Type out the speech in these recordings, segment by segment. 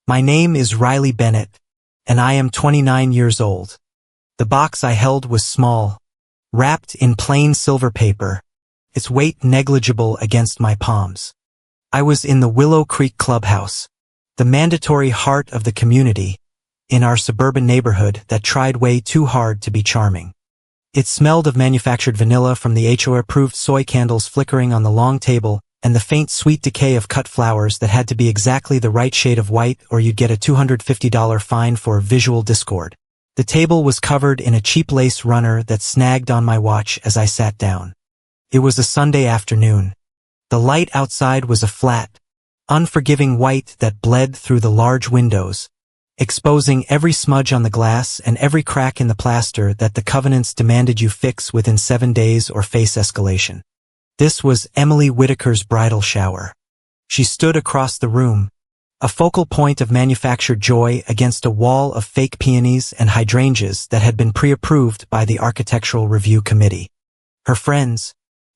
My name is Riley Bennett, and I am 29 years old. The box I held was small, wrapped in plain silver paper, its weight negligible against my palms. I was in the Willow Creek Clubhouse, the mandatory heart of the community, in our suburban neighborhood that tried way too hard to be charming. It smelled of manufactured vanilla from the HOA-approved soy candles flickering on the long table and the faint sweet decay of cut flowers that had to be exactly the right shade of white or you'd get a $250 fine for visual discord. The table was covered in a cheap lace runner that snagged on my watch as I sat down. It was a Sunday afternoon. The light outside was a flat, unforgiving white that bled through the large windows, exposing every smudge on the glass and every crack in the plaster that the covenants demanded you fix within 7 days or face escalation. This was Emily Whitaker's bridal shower. She stood across the room, a focal point of manufactured joy against a wall of fake peonies and hydrangeas that had been pre-approved by the Architectural Review Committee. Her friends,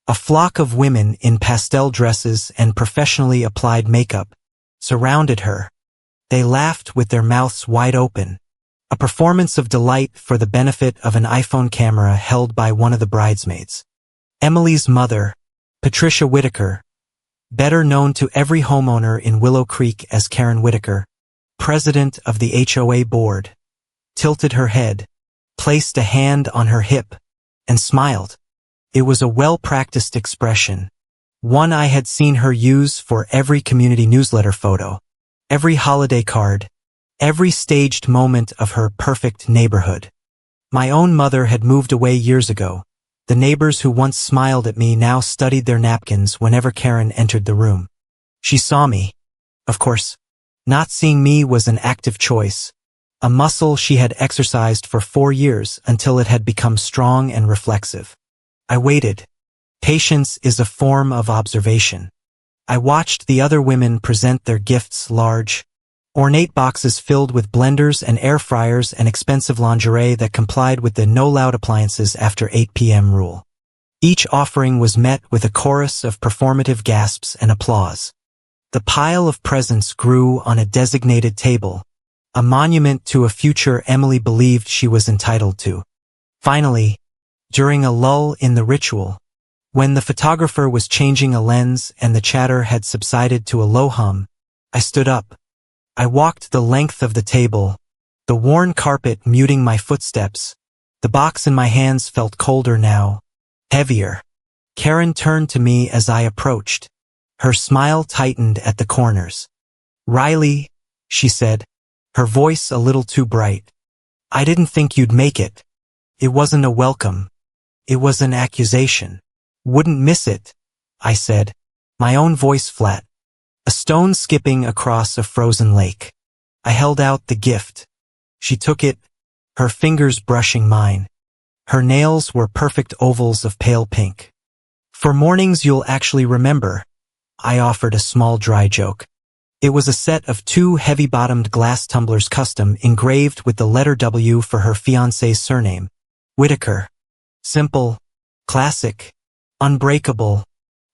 a flock of women in pastel dresses and professionally applied makeup, surrounded her. They laughed with their mouths wide open, a performance of delight for the benefit of an iPhone camera held by one of the bridesmaids. Emily's mother, Patricia Whitaker, better known to every homeowner in Willow Creek as Karen Whitaker, president of the HOA board, tilted her head, placed a hand on her hip, and smiled. It was a well-practiced expression, one I had seen her use for every community newsletter photo, every holiday card, every staged moment of her perfect neighborhood. My own mother had moved away years ago. The neighbors who once smiled at me now studied their napkins whenever Karen entered the room. She saw me. Of course, not seeing me was an active choice, a muscle she had exercised for 4 years until it had become strong and reflexive. I waited. Patience is a form of observation. I watched the other women present their gifts, large, ornate boxes filled with blenders and air fryers and expensive lingerie that complied with the no loud appliances after 8 p.m. rule. Each offering was met with a chorus of performative gasps and applause. The pile of presents grew on a designated table, a monument to a future Emily believed she was entitled to. Finally, during a lull in the ritual, when the photographer was changing a lens and the chatter had subsided to a low hum, I stood up. I walked the length of the table, the worn carpet muting my footsteps. The box in my hands felt colder now, heavier. Karen turned to me as I approached. Her smile tightened at the corners. "Riley," she said, her voice a little too bright. "I didn't think you'd make it." It wasn't a welcome. It was an accusation. "Wouldn't miss it," I said, my own voice flat. A stone skipping across a frozen lake. I held out the gift. She took it, her fingers brushing mine. Her nails were perfect ovals of pale pink. "For mornings you'll actually remember," I offered a small dry joke. It was a set of 2 heavy-bottomed glass tumblers custom engraved with the letter W for her fiancé's surname, Whitaker. Simple, classic, unbreakable,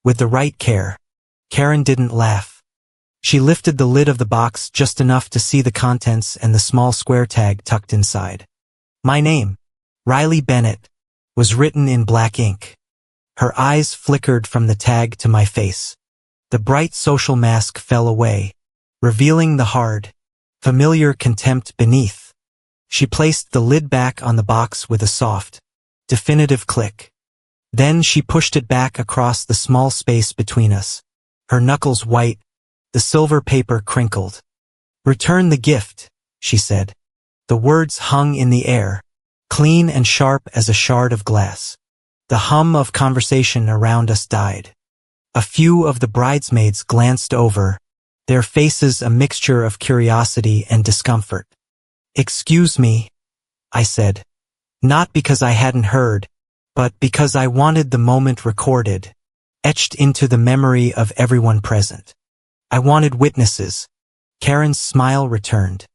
with the right care. Karen didn't laugh. She lifted the lid of the box just enough to see the contents and the small square tag tucked inside. My name, Riley Bennett, was written in black ink. Her eyes flickered from the tag to my face. The bright social mask fell away, revealing the hard, familiar contempt beneath. She placed the lid back on the box with a soft, definitive click. Then she pushed it back across the small space between us, her knuckles white, the silver paper crinkled. "Return the gift," she said. The words hung in the air, clean and sharp as a shard of glass. The hum of conversation around us died. A few of the bridesmaids glanced over, their faces a mixture of curiosity and discomfort. "Excuse me," I said, not because I hadn't heard, but because I wanted the moment recorded, etched into the memory of everyone present. I wanted witnesses. Karen's smile returned.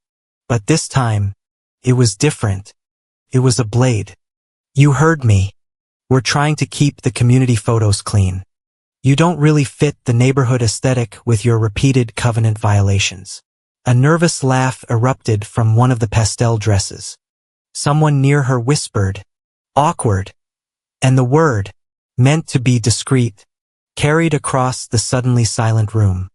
But this time, it was different. It was a blade. "You heard me. We're trying to keep the community photos clean. You don't really fit the neighborhood aesthetic with your repeated covenant violations." A nervous laugh erupted from one of the pastel dresses. Someone near her whispered, "Awkward," and the word, meant to be discreet, carried across the suddenly silent room.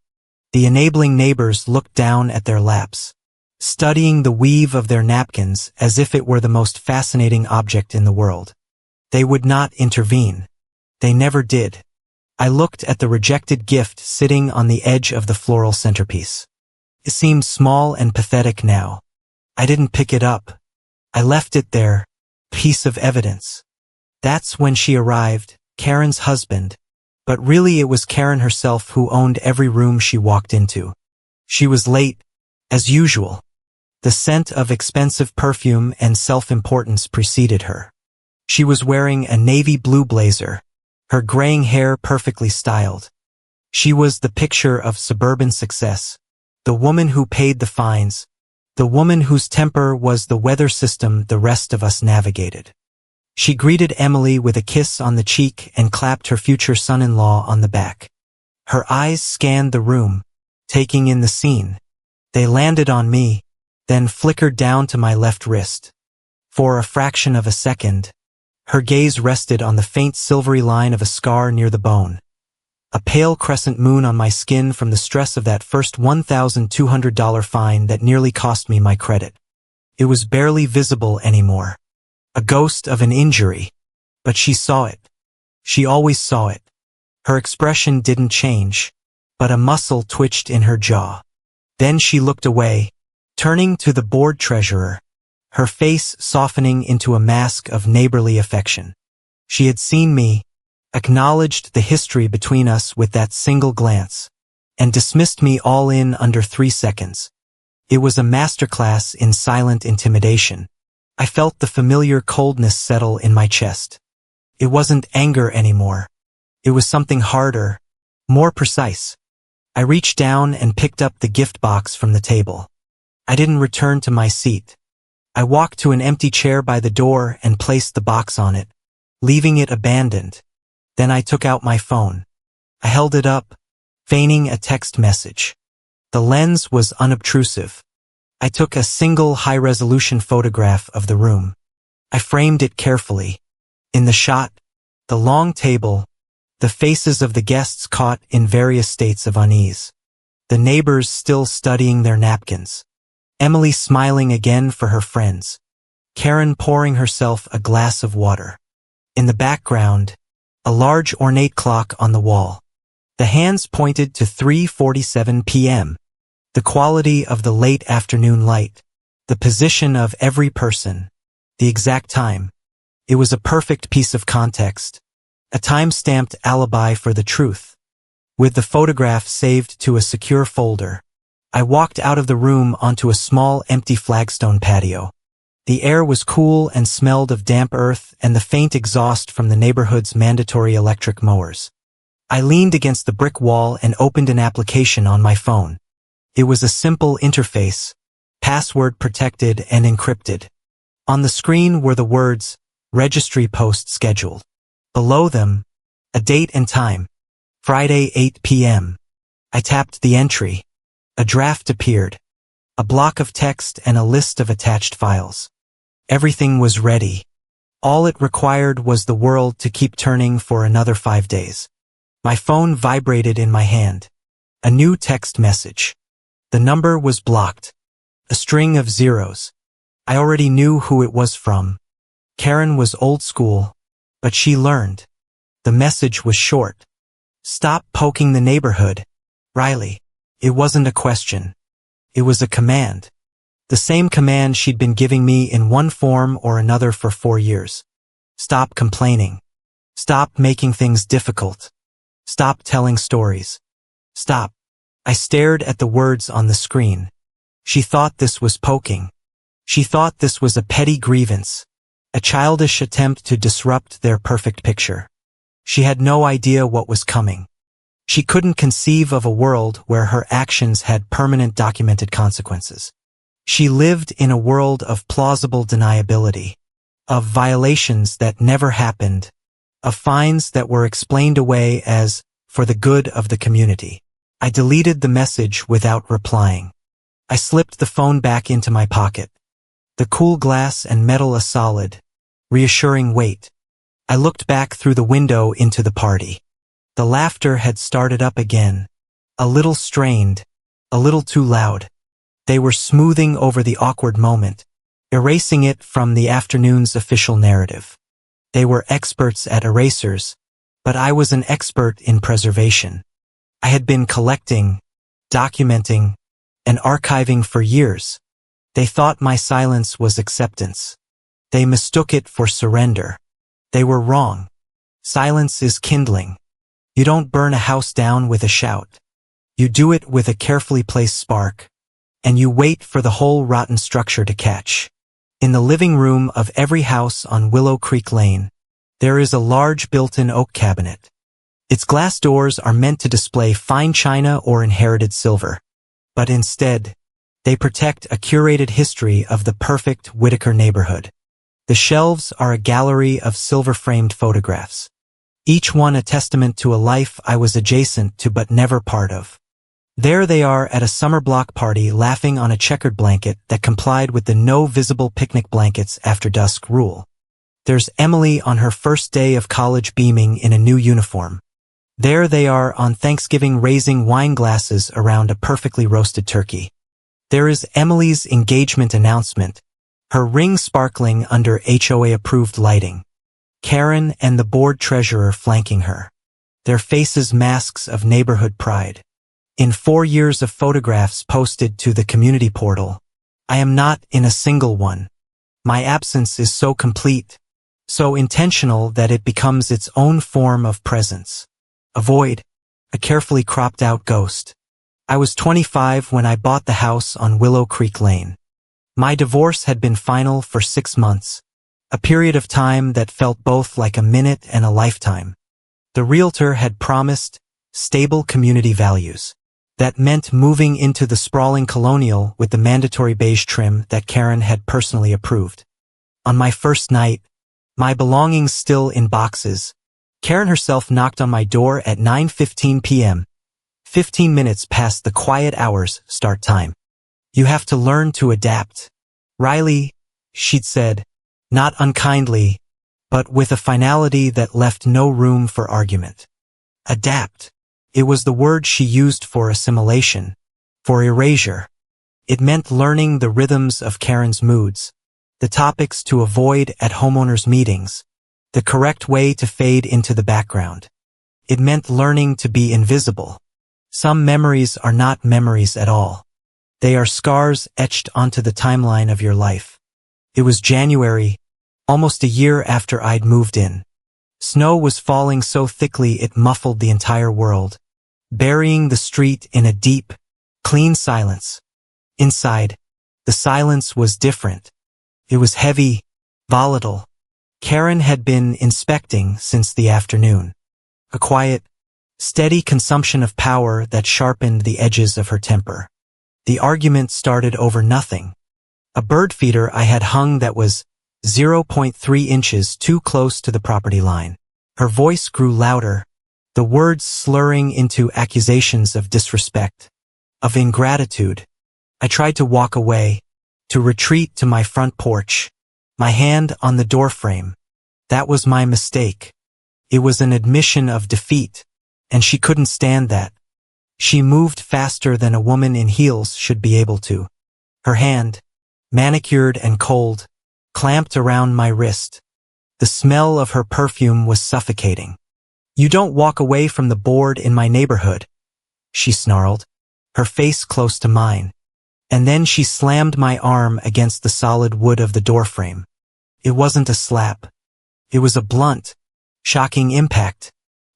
The enabling neighbors looked down at their laps, studying the weave of their napkins as if it were the most fascinating object in the world. They would not intervene. They never did. I looked at the rejected gift sitting on the edge of the floral centerpiece. It seemed small and pathetic now. I didn't pick it up. I left it there, piece of evidence. That's when she arrived, Karen's husband. But really it was Karen herself who owned every room she walked into. She was late, as usual. The scent of expensive perfume and self-importance preceded her. She was wearing a navy blue blazer, her graying hair perfectly styled. She was the picture of suburban success, the woman who paid the fines, the woman whose temper was the weather system the rest of us navigated. She greeted Emily with a kiss on the cheek and clapped her future son-in-law on the back. Her eyes scanned the room, taking in the scene. They landed on me, then flickered down to my left wrist. For a fraction of a second, her gaze rested on the faint silvery line of a scar near the bone. A pale crescent moon on my skin from the stress of that first $1,200 fine that nearly cost me my credit. It was barely visible anymore. A ghost of an injury. But she saw it. She always saw it. Her expression didn't change, but a muscle twitched in her jaw. Then she looked away, turning to the board treasurer, her face softening into a mask of neighborly affection. She had seen me, acknowledged the history between us with that single glance, and dismissed me all in under 3 seconds. It was a masterclass in silent intimidation. I felt the familiar coldness settle in my chest. It wasn't anger anymore. It was something harder, more precise. I reached down and picked up the gift box from the table. I didn't return to my seat. I walked to an empty chair by the door and placed the box on it, leaving it abandoned. Then I took out my phone. I held it up, feigning a text message. The lens was unobtrusive. I took a single high-resolution photograph of the room. I framed it carefully. In the shot, the long table, the faces of the guests caught in various states of unease. The neighbors still studying their napkins. Emily smiling again for her friends. Karen pouring herself a glass of water. In the background, a large ornate clock on the wall. The hands pointed to 3:47 p.m. The quality of the late afternoon light, the position of every person, the exact time. It was a perfect piece of context, a time-stamped alibi for the truth. With the photograph saved to a secure folder, I walked out of the room onto a small empty flagstone patio. The air was cool and smelled of damp earth and the faint exhaust from the neighborhood's mandatory electric mowers. I leaned against the brick wall and opened an application on my phone. It was a simple interface, password protected and encrypted. On the screen were the words, Registry post scheduled. Below them, a date and time, Friday 8 p.m. I tapped the entry. A draft appeared, a block of text and a list of attached files. Everything was ready. All it required was the world to keep turning for another 5 days. My phone vibrated in my hand. A new text message. The number was blocked. A string of zeros. I already knew who it was from. Karen was old school, but she learned. The message was short. Stop poking the neighborhood, Riley. It wasn't a question. It was a command. The same command she'd been giving me in one form or another for 4 years. Stop complaining. Stop making things difficult. Stop telling stories. Stop. I stared at the words on the screen. She thought this was poking. She thought this was a petty grievance, a childish attempt to disrupt their perfect picture. She had no idea what was coming. She couldn't conceive of a world where her actions had permanent documented consequences. She lived in a world of plausible deniability, of violations that never happened, of fines that were explained away as for the good of the community. I deleted the message without replying. I slipped the phone back into my pocket. The cool glass and metal a solid, reassuring weight. I looked back through the window into the party. The laughter had started up again. A little strained, a little too loud. They were smoothing over the awkward moment, erasing it from the afternoon's official narrative. They were experts at erasers, but I was an expert in preservation. I had been collecting, documenting, and archiving for years. They thought my silence was acceptance. They mistook it for surrender. They were wrong. Silence is kindling. You don't burn a house down with a shout. You do it with a carefully placed spark, and you wait for the whole rotten structure to catch. In the living room of every house on Willow Creek Lane, there is a large built-in oak cabinet. Its glass doors are meant to display fine china or inherited silver, but instead, they protect a curated history of the perfect Whitaker neighborhood. The shelves are a gallery of silver-framed photographs, each one a testament to a life I was adjacent to but never part of. There they are at a summer block party laughing on a checkered blanket that complied with the no visible picnic blankets after dusk rule. There's Emily on her first day of college beaming in a new uniform. There they are on Thanksgiving raising wine glasses around a perfectly roasted turkey. There is Emily's engagement announcement, her ring sparkling under HOA-approved lighting. Karen and the board treasurer flanking her, their faces masks of neighborhood pride. In 4 years of photographs posted to the community portal, I am not in a single one. My absence is so complete, so intentional that it becomes its own form of presence. A void, a carefully cropped out ghost. I was 25 when I bought the house on Willow Creek Lane. My divorce had been final for 6 months, a period of time that felt both like a minute and a lifetime. The realtor had promised stable community values. That meant moving into the sprawling colonial with the mandatory beige trim that Karen had personally approved. On my first night, my belongings still in boxes, Karen herself knocked on my door at 9:15 p.m., 15 minutes past the quiet hours start time. You have to learn to adapt. Riley, she'd said, not unkindly, but with a finality that left no room for argument. Adapt. It was the word she used for assimilation, for erasure. It meant learning the rhythms of Karen's moods, the topics to avoid at homeowners' meetings, the correct way to fade into the background. It meant learning to be invisible. Some memories are not memories at all. They are scars etched onto the timeline of your life. It was January, almost a year after I'd moved in. Snow was falling so thickly it muffled the entire world, burying the street in a deep, clean silence. Inside, the silence was different. It was heavy, volatile. Karen had been inspecting since the afternoon. A quiet, steady consumption of power that sharpened the edges of her temper. The argument started over nothing. A bird feeder I had hung that was 0.3 inches too close to the property line. Her voice grew louder, the words slurring into accusations of disrespect, of ingratitude. I tried to walk away, to retreat to my front porch, my hand on the doorframe. That was my mistake. It was an admission of defeat, and she couldn't stand that. She moved faster than a woman in heels should be able to. Her hand, manicured and cold, clamped around my wrist. The smell of her perfume was suffocating. You don't walk away from the board in my neighborhood, she snarled, her face close to mine. And then she slammed my arm against the solid wood of the doorframe. It wasn't a slap. It was a blunt, shocking impact,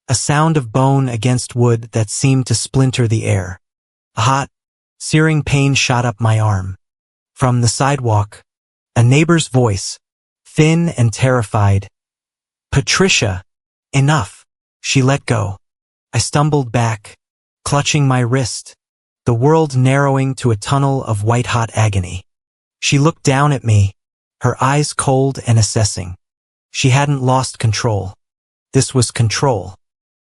a sound of bone against wood that seemed to splinter the air. A hot, searing pain shot up my arm. From the sidewalk, a neighbor's voice, thin and terrified. Patricia, enough. She let go. I stumbled back, clutching my wrist, the world narrowing to a tunnel of white-hot agony. She looked down at me, her eyes cold and assessing. She hadn't lost control. This was control.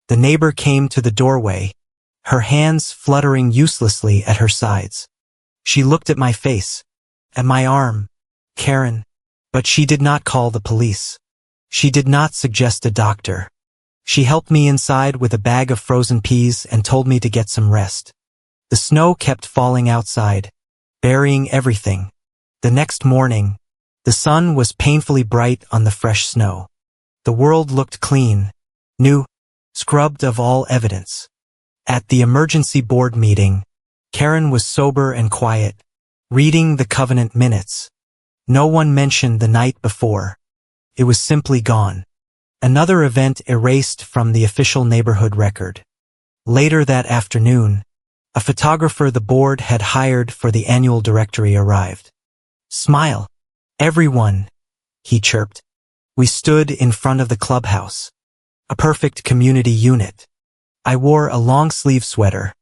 The neighbor came to the doorway, her hands fluttering uselessly at her sides. She looked at my face, at my arm. Karen. But she did not call the police. She did not suggest a doctor. She helped me inside with a bag of frozen peas and told me to get some rest. The snow kept falling outside, burying everything. The next morning, the sun was painfully bright on the fresh snow. The world looked clean, new, scrubbed of all evidence. At the emergency board meeting, Karen was sober and quiet, reading the covenant minutes. No one mentioned the night before. It was simply gone. Another event erased from the official neighborhood record. Later that afternoon, a photographer the board had hired for the annual directory arrived. "Smile, everyone," he chirped. We stood in front of the clubhouse. A perfect community unit. I wore a long-sleeve sweater,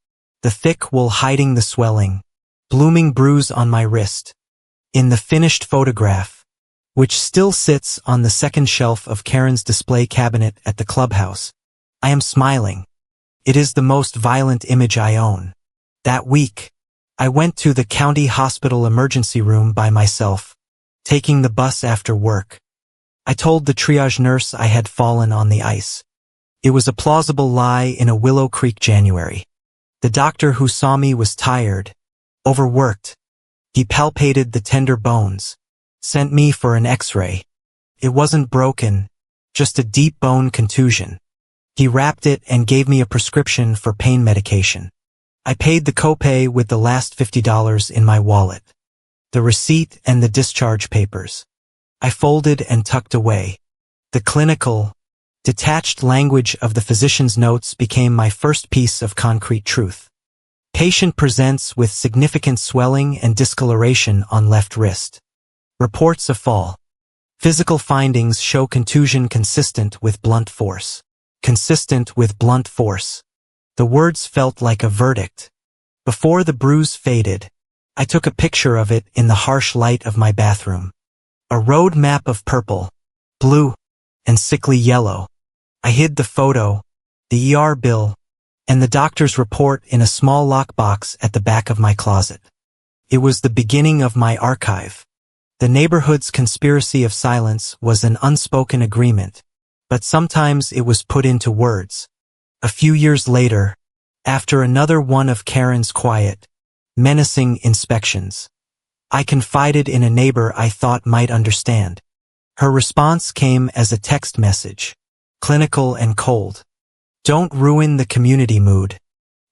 the thick wool hiding the swelling, blooming bruise on my wrist. In the finished photograph, which still sits on the second shelf of Karen's display cabinet at the clubhouse, I am smiling. It is the most violent image I own. That week, I went to the county hospital emergency room by myself, taking the bus after work. I told the triage nurse I had fallen on the ice. It was a plausible lie in a Willow Creek January. The doctor who saw me was tired, overworked. He palpated the tender bones, sent me for an X-ray. It wasn't broken, just a deep bone contusion. He wrapped it and gave me a prescription for pain medication. I paid the copay with the last $50 in my wallet, the receipt and the discharge papers. I folded and tucked away. The clinical, detached language of the physician's notes became my first piece of concrete truth. Patient presents with significant swelling and discoloration on left wrist. Reports of fall. Physical findings show contusion consistent with blunt force. Consistent with blunt force. The words felt like a verdict. Before the bruise faded, I took a picture of it in the harsh light of my bathroom. A road map of purple, blue, and sickly yellow. I hid the photo, the ER bill, and the doctor's report in a small lockbox at the back of my closet. It was the beginning of my archive. The neighborhood's conspiracy of silence was an unspoken agreement, but sometimes it was put into words. A few years later, after another one of Karen's quiet, menacing inspections, I confided in a neighbor I thought might understand. Her response came as a text message, clinical and cold. "Don't ruin the community mood.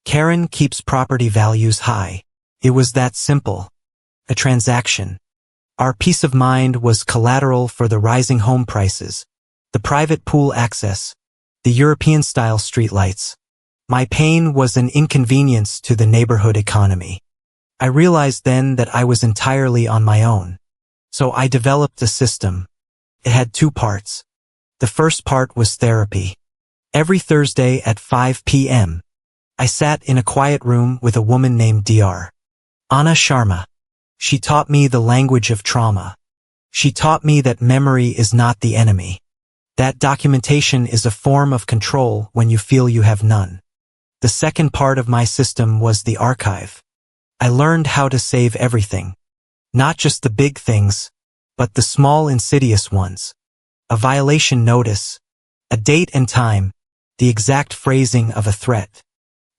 Karen keeps property values high." It was that simple. A transaction. Our peace of mind was collateral for the rising home prices, the private pool access, the European-style streetlights. My pain was an inconvenience to the neighborhood economy. I realized then that I was entirely on my own. So I developed a system. It had two parts. The first part was therapy. Every Thursday at 5 p.m., I sat in a quiet room with a woman named Dr. Anna Sharma. She taught me the language of trauma. She taught me that memory is not the enemy. That documentation is a form of control when you feel you have none. The second part of my system was the archive. I learned how to save everything. Not just the big things, but the small insidious ones. A violation notice, a date and time, the exact phrasing of a threat.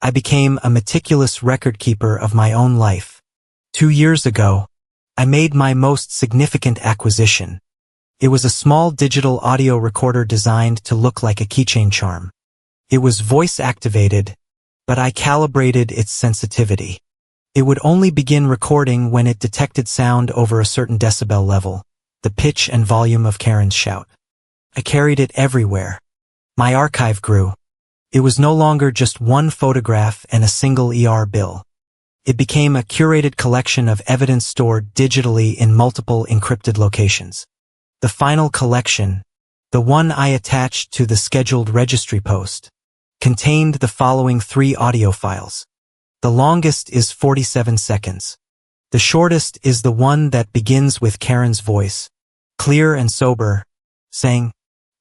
I became a meticulous record keeper of my own life. 2 years ago, I made my most significant acquisition. It was a small digital audio recorder designed to look like a keychain charm. It was voice-activated, but I calibrated its sensitivity. It would only begin recording when it detected sound over a certain decibel level, the pitch and volume of Karen's shout. I carried it everywhere. My archive grew. It was no longer just one photograph and a single ER bill. It became a curated collection of evidence stored digitally in multiple encrypted locations. The final collection, the one I attached to the scheduled registry post, contained the following 3 audio files. The longest is 47 seconds. The shortest is the one that begins with Karen's voice, clear and sober, saying,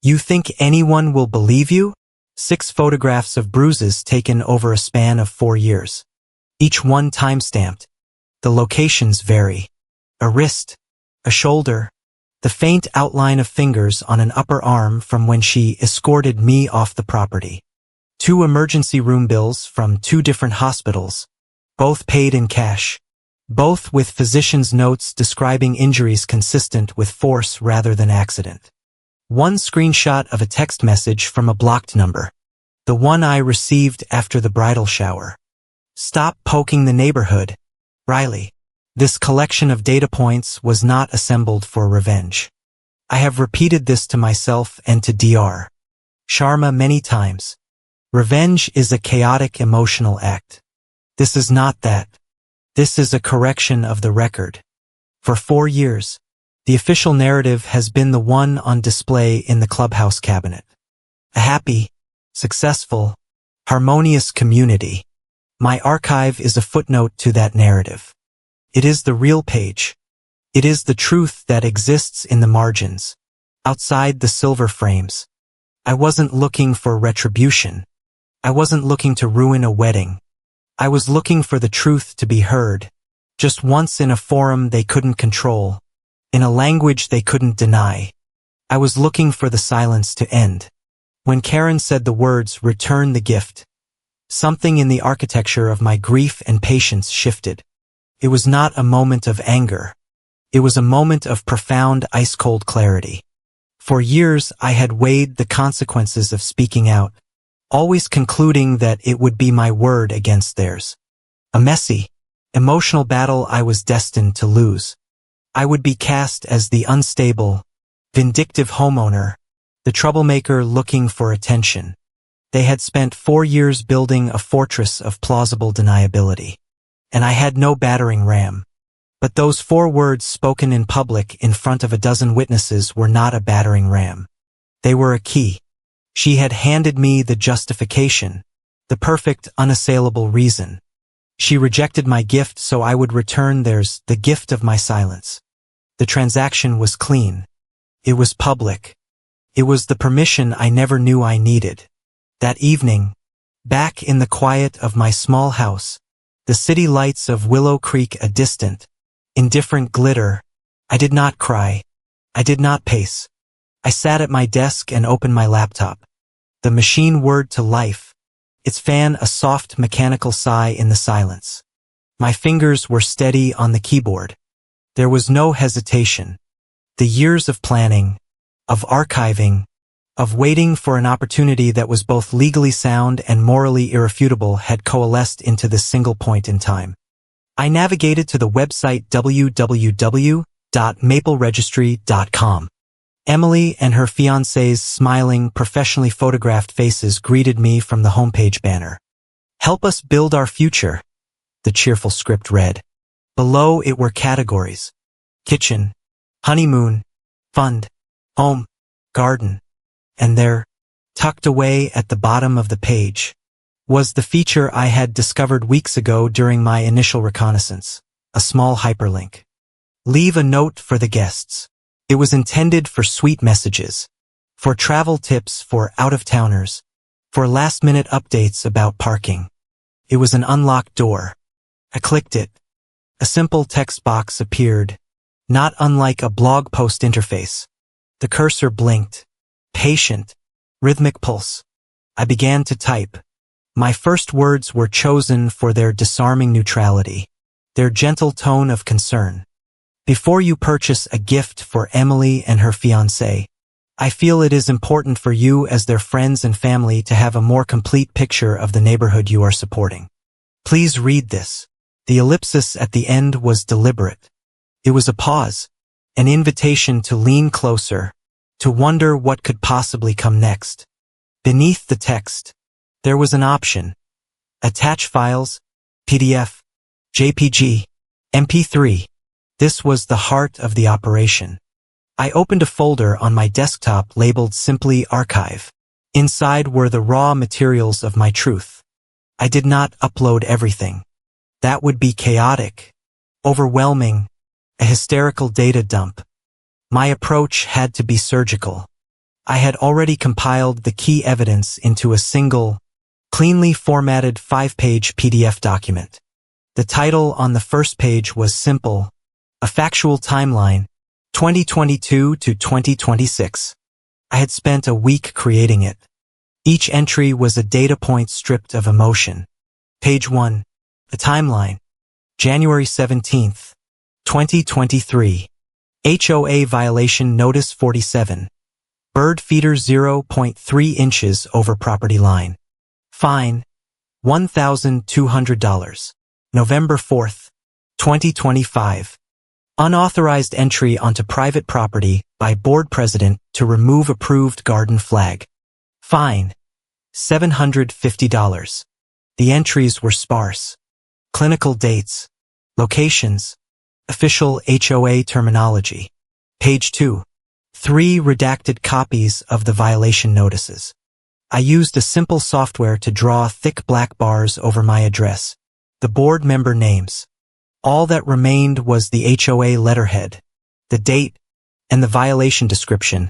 "You think anyone will believe you?" 6 photographs of bruises taken over a span of 4 years. Each one timestamped. The locations vary. A wrist, a shoulder, the faint outline of fingers on an upper arm from when she escorted me off the property. 2 emergency room bills from 2 different hospitals, both paid in cash, both with physicians' notes describing injuries consistent with force rather than accident. 1 screenshot of a text message from a blocked number, the one I received after the bridal shower. Stop poking the neighborhood, Riley. This collection of data points was not assembled for revenge. I have repeated this to myself and to Dr. Sharma many times. Revenge is a chaotic emotional act. This is not that. This is a correction of the record. For 4 years, the official narrative has been the one on display in the clubhouse cabinet. A happy, successful, harmonious community. My archive is a footnote to that narrative. It is the real page. It is the truth that exists in the margins, outside the silver frames. I wasn't looking for retribution. I wasn't looking to ruin a wedding. I was looking for the truth to be heard, just once in a forum they couldn't control, in a language they couldn't deny. I was looking for the silence to end. When Karen said the words, "Return the gift," something in the architecture of my grief and patience shifted. It was not a moment of anger. It was a moment of profound ice-cold clarity. For years I had weighed the consequences of speaking out, always concluding that it would be my word against theirs. A messy, emotional battle I was destined to lose. I would be cast as the unstable, vindictive homeowner, the troublemaker looking for attention. They had spent 4 years building a fortress of plausible deniability. And I had no battering ram. But those 4 words spoken in public in front of a dozen witnesses were not a battering ram. They were a key. She had handed me the justification, the perfect, unassailable reason. She rejected my gift so I would return theirs, the gift of my silence. The transaction was clean. It was public. It was the permission I never knew I needed. That evening, back in the quiet of my small house, the city lights of Willow Creek a distant, indifferent glitter, I did not cry. I did not pace. I sat at my desk and opened my laptop. The machine whirred to life, its fan a soft mechanical sigh in the silence. My fingers were steady on the keyboard. There was no hesitation. The years of planning, of archiving, of waiting for an opportunity that was both legally sound and morally irrefutable had coalesced into this single point in time. I navigated to the website www.mapleregistry.com. Emily and her fiancé's smiling, professionally photographed faces greeted me from the homepage banner. "Help us build our future," the cheerful script read. Below it were categories: kitchen, honeymoon, fund, home, garden. And there, tucked away at the bottom of the page, was the feature I had discovered weeks ago during my initial reconnaissance, a small hyperlink. Leave a note for the guests. It was intended for sweet messages, for travel tips for out-of-towners, for last-minute updates about parking. It was an unlocked door. I clicked it. A simple text box appeared, not unlike a blog post interface. The cursor blinked. Patient, rhythmic pulse. I began to type. My first words were chosen for their disarming neutrality, their gentle tone of concern. Before you purchase a gift for Emily and her fiancé, I feel it is important for you as their friends and family to have a more complete picture of the neighborhood you are supporting. Please read this. The ellipsis at the end was deliberate. It was a pause, an invitation to lean closer, to wonder what could possibly come next. Beneath the text, there was an option. Attach files, PDF, JPG, MP3. This was the heart of the operation. I opened a folder on my desktop labeled simply Archive. Inside were the raw materials of my truth. I did not upload everything. That would be chaotic, overwhelming, a hysterical data dump. My approach had to be surgical. I had already compiled the key evidence into a single, cleanly formatted 5-page PDF document. The title on the first page was simple: a factual timeline, 2022 to 2026. I had spent a week creating it. Each entry was a data point stripped of emotion. Page 1. A timeline. January 17th, 2023. HOA violation notice 47. Bird feeder 0.3 inches over property line. Fine, $1,200. November 4th, 2025. Unauthorized entry onto private property by board president to remove approved garden flag. Fine, $750. The entries were sparse. Clinical dates, locations, official HOA terminology. Page 2. 3 redacted copies of the violation notices. I used a simple software to draw thick black bars over my address, the board member names. All that remained was the HOA letterhead, the date, and the violation description,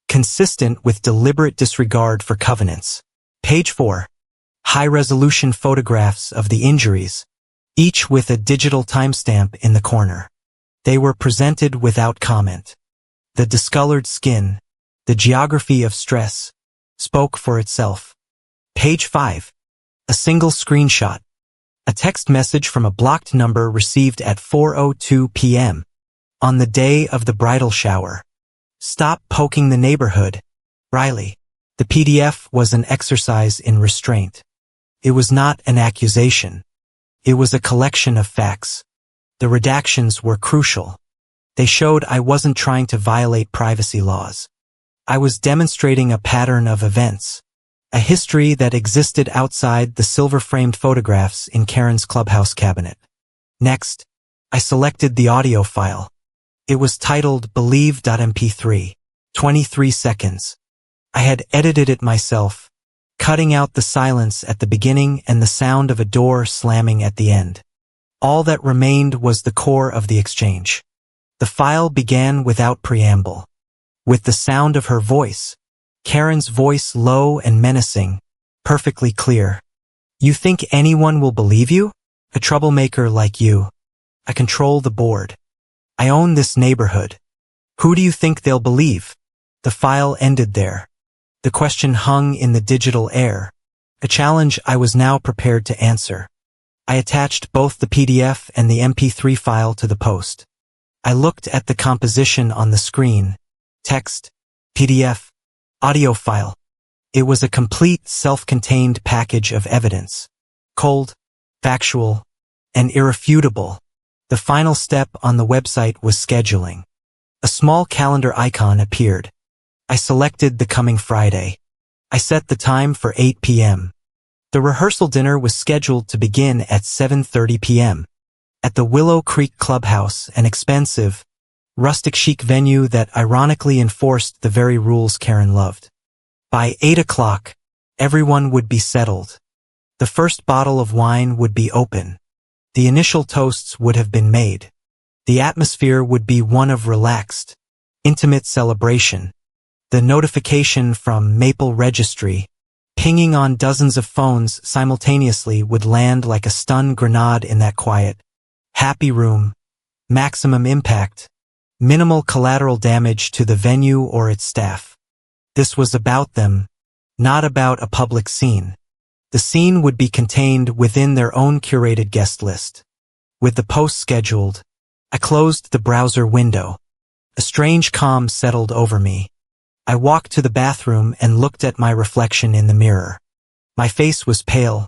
consistent with deliberate disregard for covenants. Page 4. High-resolution photographs of the injuries, each with a digital timestamp in the corner. They were presented without comment. The discolored skin, the geography of stress, spoke for itself. Page 5. A single screenshot. A text message from a blocked number received at 4:02 p.m. on the day of the bridal shower. Stop poking the neighborhood, Riley. The PDF was an exercise in restraint. It was not an accusation. It was a collection of facts. The redactions were crucial. They showed I wasn't trying to violate privacy laws. I was demonstrating a pattern of events, a history that existed outside the silver-framed photographs in Karen's clubhouse cabinet. Next, I selected the audio file. It was titled Believe.mp3, 23 seconds. I had edited it myself, cutting out the silence at the beginning and the sound of a door slamming at the end. All that remained was the core of the exchange. The file began without preamble, with the sound of her voice, Karen's voice low and menacing, perfectly clear. You think anyone will believe you? A troublemaker like you. I control the board. I own this neighborhood. Who do you think they'll believe? The file ended there. The question hung in the digital air, a challenge I was now prepared to answer. I attached both the PDF and the MP3 file to the post. I looked at the composition on the screen. Text, PDF, audio file. It was a complete, self-contained package of evidence. Cold, factual, and irrefutable. The final step on the website was scheduling. A small calendar icon appeared. I selected the coming Friday. I set the time for 8 p.m. The rehearsal dinner was scheduled to begin at 7:30 p.m. at the Willow Creek Clubhouse, an expensive, rustic chic venue that ironically enforced the very rules Karen loved. By 8 o'clock, everyone would be settled. The first bottle of wine would be open. The initial toasts would have been made. The atmosphere would be one of relaxed, intimate celebration. The notification from Maple Registry, pinging on dozens of phones simultaneously, would land like a stun grenade in that quiet, happy room. Maximum impact, minimal collateral damage to the venue or its staff. This was about them, not about a public scene. The scene would be contained within their own curated guest list. With the post scheduled, I closed the browser window. A strange calm settled over me. I walked to the bathroom and looked at my reflection in the mirror. My face was pale,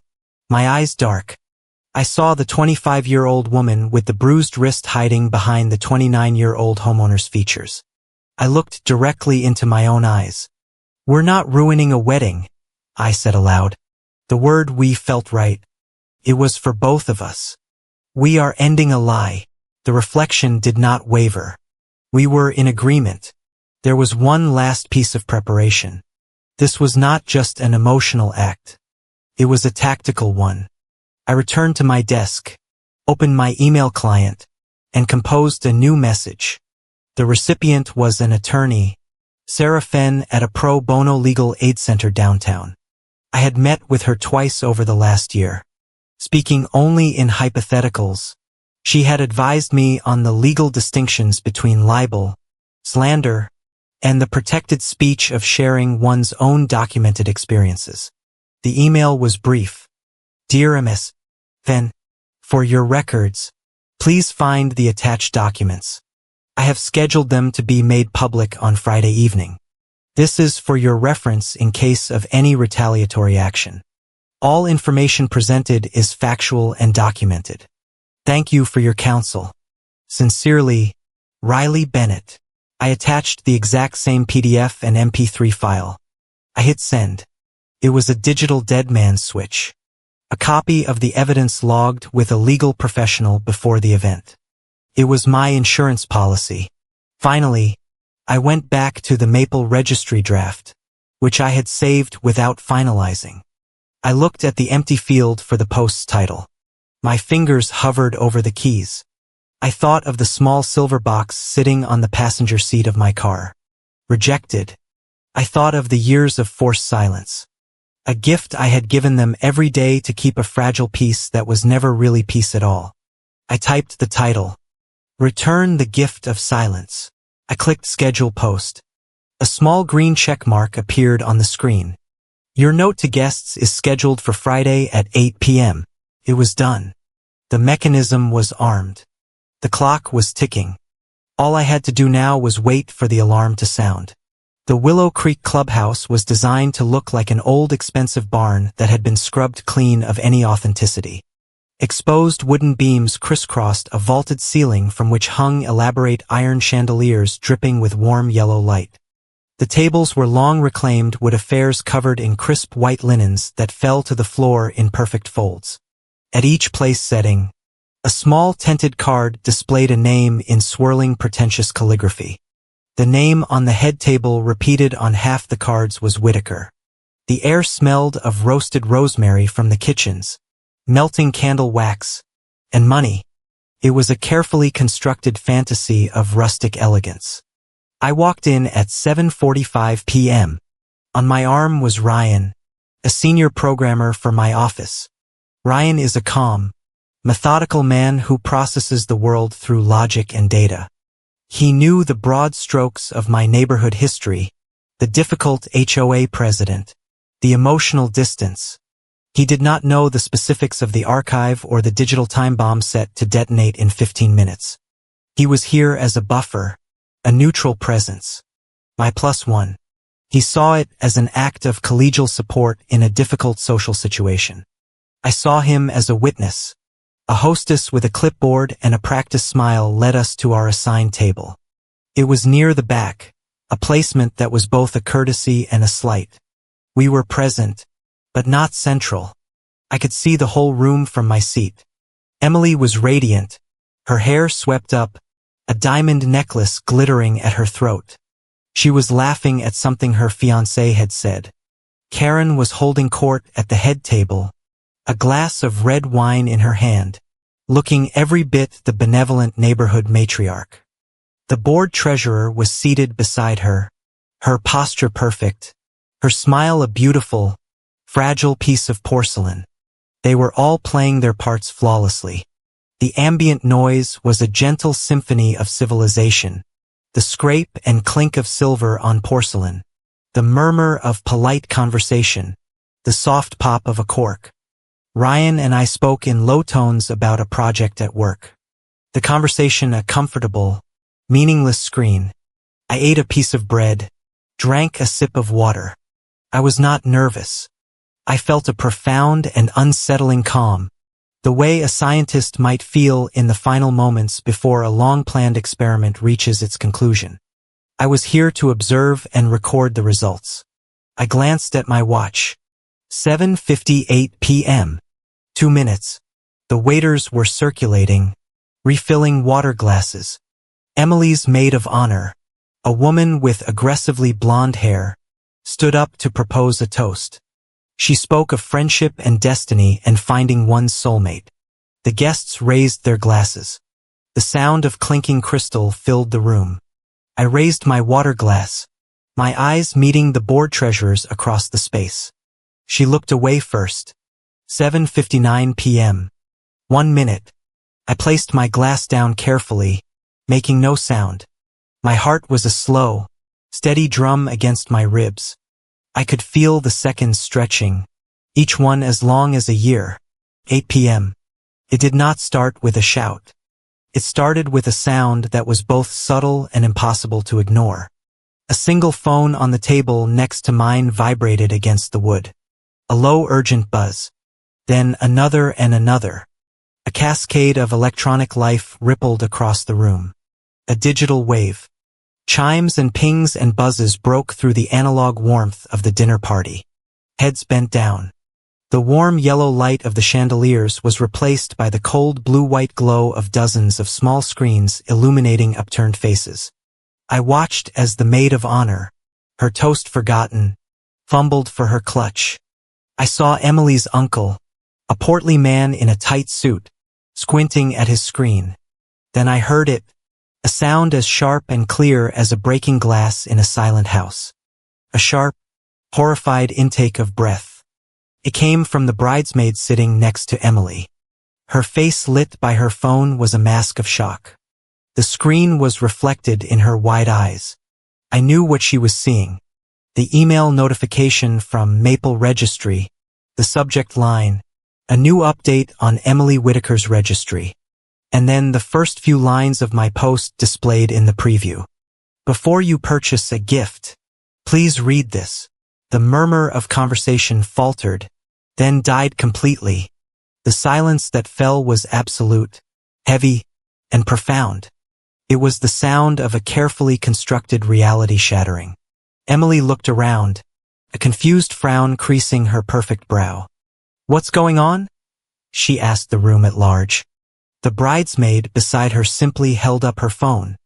my eyes dark. I saw the 25-year-old woman with the bruised wrist hiding behind the 29-year-old homeowner's features. I looked directly into my own eyes. "We're not ruining a wedding," I said aloud. The word "we" felt right. It was for both of us. "We are ending a lie." The reflection did not waver. We were in agreement. There was one last piece of preparation. This was not just an emotional act. It was a tactical one. I returned to my desk, opened my email client, and composed a new message. The recipient was an attorney, Sarah Fenn, at a pro bono legal aid center downtown. I had met with her twice over the last year. speaking only in hypotheticals. She had advised me on the legal distinctions between libel, slander, and the protected speech of sharing one's own documented experiences. The email was brief. Dear Ms. Then, for your records, please find the attached documents. I have scheduled them to be made public on Friday evening. This is for your reference in case of any retaliatory action. All information presented is factual and documented. Thank you for your counsel. Sincerely, Riley Bennett. I attached the exact same PDF and MP3 file. I hit send. It was a digital dead man's switch. A copy of the evidence logged with a legal professional before the event. It was my insurance policy. Finally, I went back to the Maple Registry draft, which I had saved without finalizing. I looked at the empty field for the post's title. My fingers hovered over the keys. I thought of the small silver box sitting on the passenger seat of my car. Rejected. I thought of the years of forced silence. A gift I had given them every day to keep a fragile peace that was never really peace at all. I typed the title. Return the gift of silence. I clicked schedule post. A small green check mark appeared on the screen. Your note to guests is scheduled for Friday at 8 p.m. It was done. The mechanism was armed. The clock was ticking. All I had to do now was wait for the alarm to sound. The Willow Creek Clubhouse was designed to look like an old expensive barn that had been scrubbed clean of any authenticity. Exposed wooden beams crisscrossed a vaulted ceiling from which hung elaborate iron chandeliers dripping with warm yellow light. The tables were long reclaimed wood affairs covered in crisp white linens that fell to the floor in perfect folds. At each place setting, a small tinted card displayed a name in swirling pretentious calligraphy. The name on the head table repeated on half the cards was Whitaker. The air smelled of roasted rosemary from the kitchens, melting candle wax, and money. It was a carefully constructed fantasy of rustic elegance. I walked in at 7:45 p.m. On my arm was Ryan, a senior programmer for my office. Ryan is a calm, methodical man who processes the world through logic and data. He knew the broad strokes of my neighborhood history, the difficult HOA president, the emotional distance. He did not know the specifics of the archive or the digital time bomb set to detonate in 15 minutes. He was here as a buffer, a neutral presence. My +1. He saw it as an act of collegial support in a difficult social situation. I saw him as a witness. A hostess with a clipboard and a practice smile led us to our assigned table. It was near the back, a placement that was both a courtesy and a slight. We were present, but not central. I could see the whole room from my seat. Emily was radiant, her hair swept up, a diamond necklace glittering at her throat. She was laughing at something her fiancé had said. Karen was holding court at the head table, a glass of red wine in her hand, looking every bit the benevolent neighborhood matriarch. The board treasurer was seated beside her, her posture perfect, her smile a beautiful, fragile piece of porcelain. They were all playing their parts flawlessly. The ambient noise was a gentle symphony of civilization, the scrape and clink of silver on porcelain, the murmur of polite conversation, the soft pop of a cork. Ryan and I spoke in low tones about a project at work. The conversation a comfortable, meaningless screen. I ate a piece of bread, drank a sip of water. I was not nervous. I felt a profound and unsettling calm, the way a scientist might feel in the final moments before a long-planned experiment reaches its conclusion. I was here to observe and record the results. I glanced at my watch. 7:58 p.m. 2 minutes. The waiters were circulating, refilling water glasses. Emily's maid of honor, a woman with aggressively blonde hair, stood up to propose a toast. She spoke of friendship and destiny and finding one's soulmate. The guests raised their glasses. The sound of clinking crystal filled the room. I raised my water glass, my eyes meeting the board treasurer's across the space. She looked away first. 7:59 p.m. 1 minute. I placed my glass down carefully, making no sound. My heart was a slow, steady drum against my ribs. I could feel the seconds stretching, each one as long as a year. 8 p.m. It did not start with a shout. It started with a sound that was both subtle and impossible to ignore. A single phone on the table next to mine vibrated against the wood. A low, urgent buzz. Then another and another. A cascade of electronic life rippled across the room. A digital wave. Chimes and pings and buzzes broke through the analog warmth of the dinner party. Heads bent down. The warm yellow light of the chandeliers was replaced by the cold blue-white glow of dozens of small screens illuminating upturned faces. I watched as the maid of honor, her toast forgotten, fumbled for her clutch. I saw Emily's uncle, a portly man in a tight suit, squinting at his screen. Then I heard it, a sound as sharp and clear as a breaking glass in a silent house. A sharp, horrified intake of breath. It came from the bridesmaid sitting next to Emily. Her face lit by her phone was a mask of shock. The screen was reflected in her wide eyes. I knew what she was seeing. The email notification from Maple Registry, the subject line, a new update on Emily Whitaker's registry. And then the first few lines of my post displayed in the preview. Before you purchase a gift, please read this. The murmur of conversation faltered, then died completely. The silence that fell was absolute, heavy, and profound. It was the sound of a carefully constructed reality shattering. Emily looked around, a confused frown creasing her perfect brow. "What's going on?" she asked the room at large. The bridesmaid beside her simply held up her phone,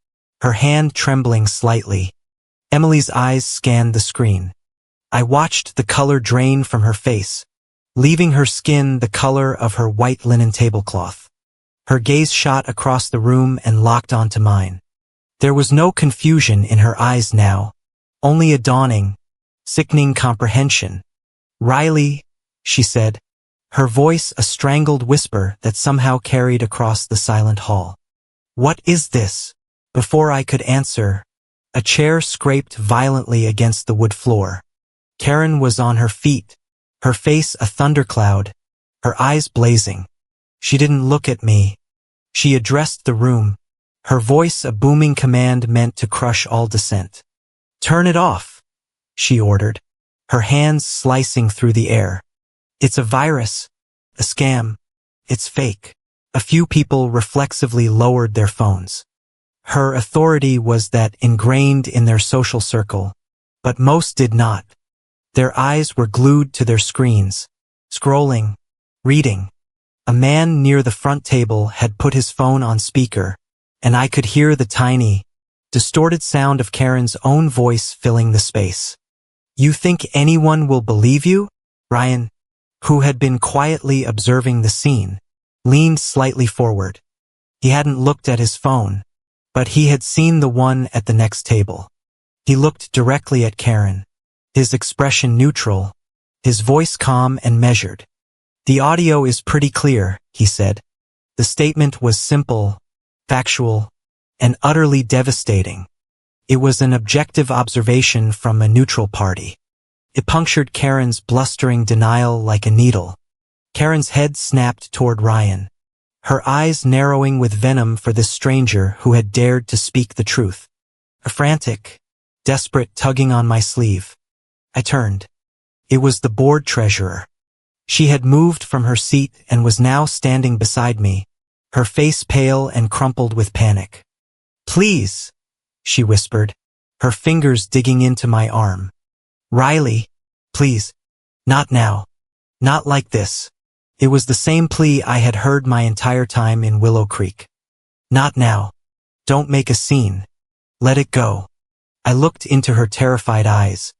her hand trembling slightly. Emily's eyes scanned the screen. I watched the color drain from her face, leaving her skin the color of her white linen tablecloth. Her gaze shot across the room and locked onto mine. There was no confusion in her eyes now, only a dawning, sickening comprehension. "Riley," she said, her voice a strangled whisper that somehow carried across the silent hall. "What is this?" Before I could answer, a chair scraped violently against the wood floor. Karen was on her feet, her face a thundercloud, her eyes blazing. She didn't look at me. She addressed the room, her voice a booming command meant to crush all dissent. "Turn it off," she ordered, her hands slicing through the air. "It's a virus, a scam, it's fake." A few people reflexively lowered their phones. Her authority was that ingrained in their social circle, but most did not. Their eyes were glued to their screens, scrolling, reading. A man near the front table had put his phone on speaker, and I could hear the tiny, distorted sound of Karen's own voice filling the space. "You think anyone will believe you?" Ryan, who had been quietly observing the scene, leaned slightly forward. He hadn't looked at his phone, but he had seen the one at the next table. He looked directly at Karen, his expression neutral, his voice calm and measured. "The audio is pretty clear," he said. The statement was simple, factual, and utterly devastating. It was an objective observation from a neutral party. It punctured Karen's blustering denial like a needle. Karen's head snapped toward Ryan, her eyes narrowing with venom for this stranger who had dared to speak the truth. A frantic, desperate tugging on my sleeve. I turned. It was the board treasurer. She had moved from her seat and was now standing beside me, her face pale and crumpled with panic. "Please," she whispered, her fingers digging into my arm. "Riley, please. Not now. Not like this." It was the same plea I had heard my entire time in Willow Creek. "Not now. Don't make a scene. Let it go." I looked into her terrified eyes,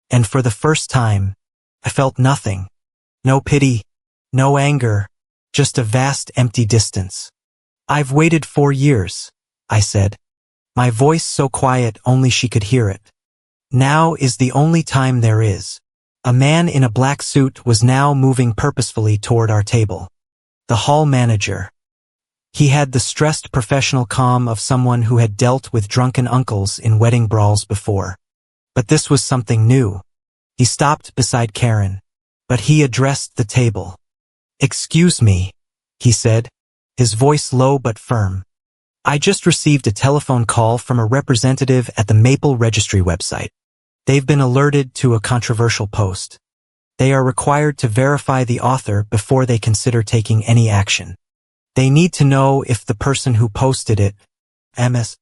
and for the first time, I felt nothing. No pity, no anger, just a vast empty distance. "I've waited 4 years," I said, my voice so quiet only she could hear it. "Now is the only time there is." A man in a black suit was now moving purposefully toward our table. The hall manager. He had the stressed professional calm of someone who had dealt with drunken uncles in wedding brawls before. But this was something new. He stopped beside Karen, but he addressed the table. "Excuse me," he said, his voice low but firm. "I just received a telephone call from a representative at the Maple Registry website. They've been alerted to a controversial post. They are required to verify the author before they consider taking any action. They need to know if the person who posted it, Ms.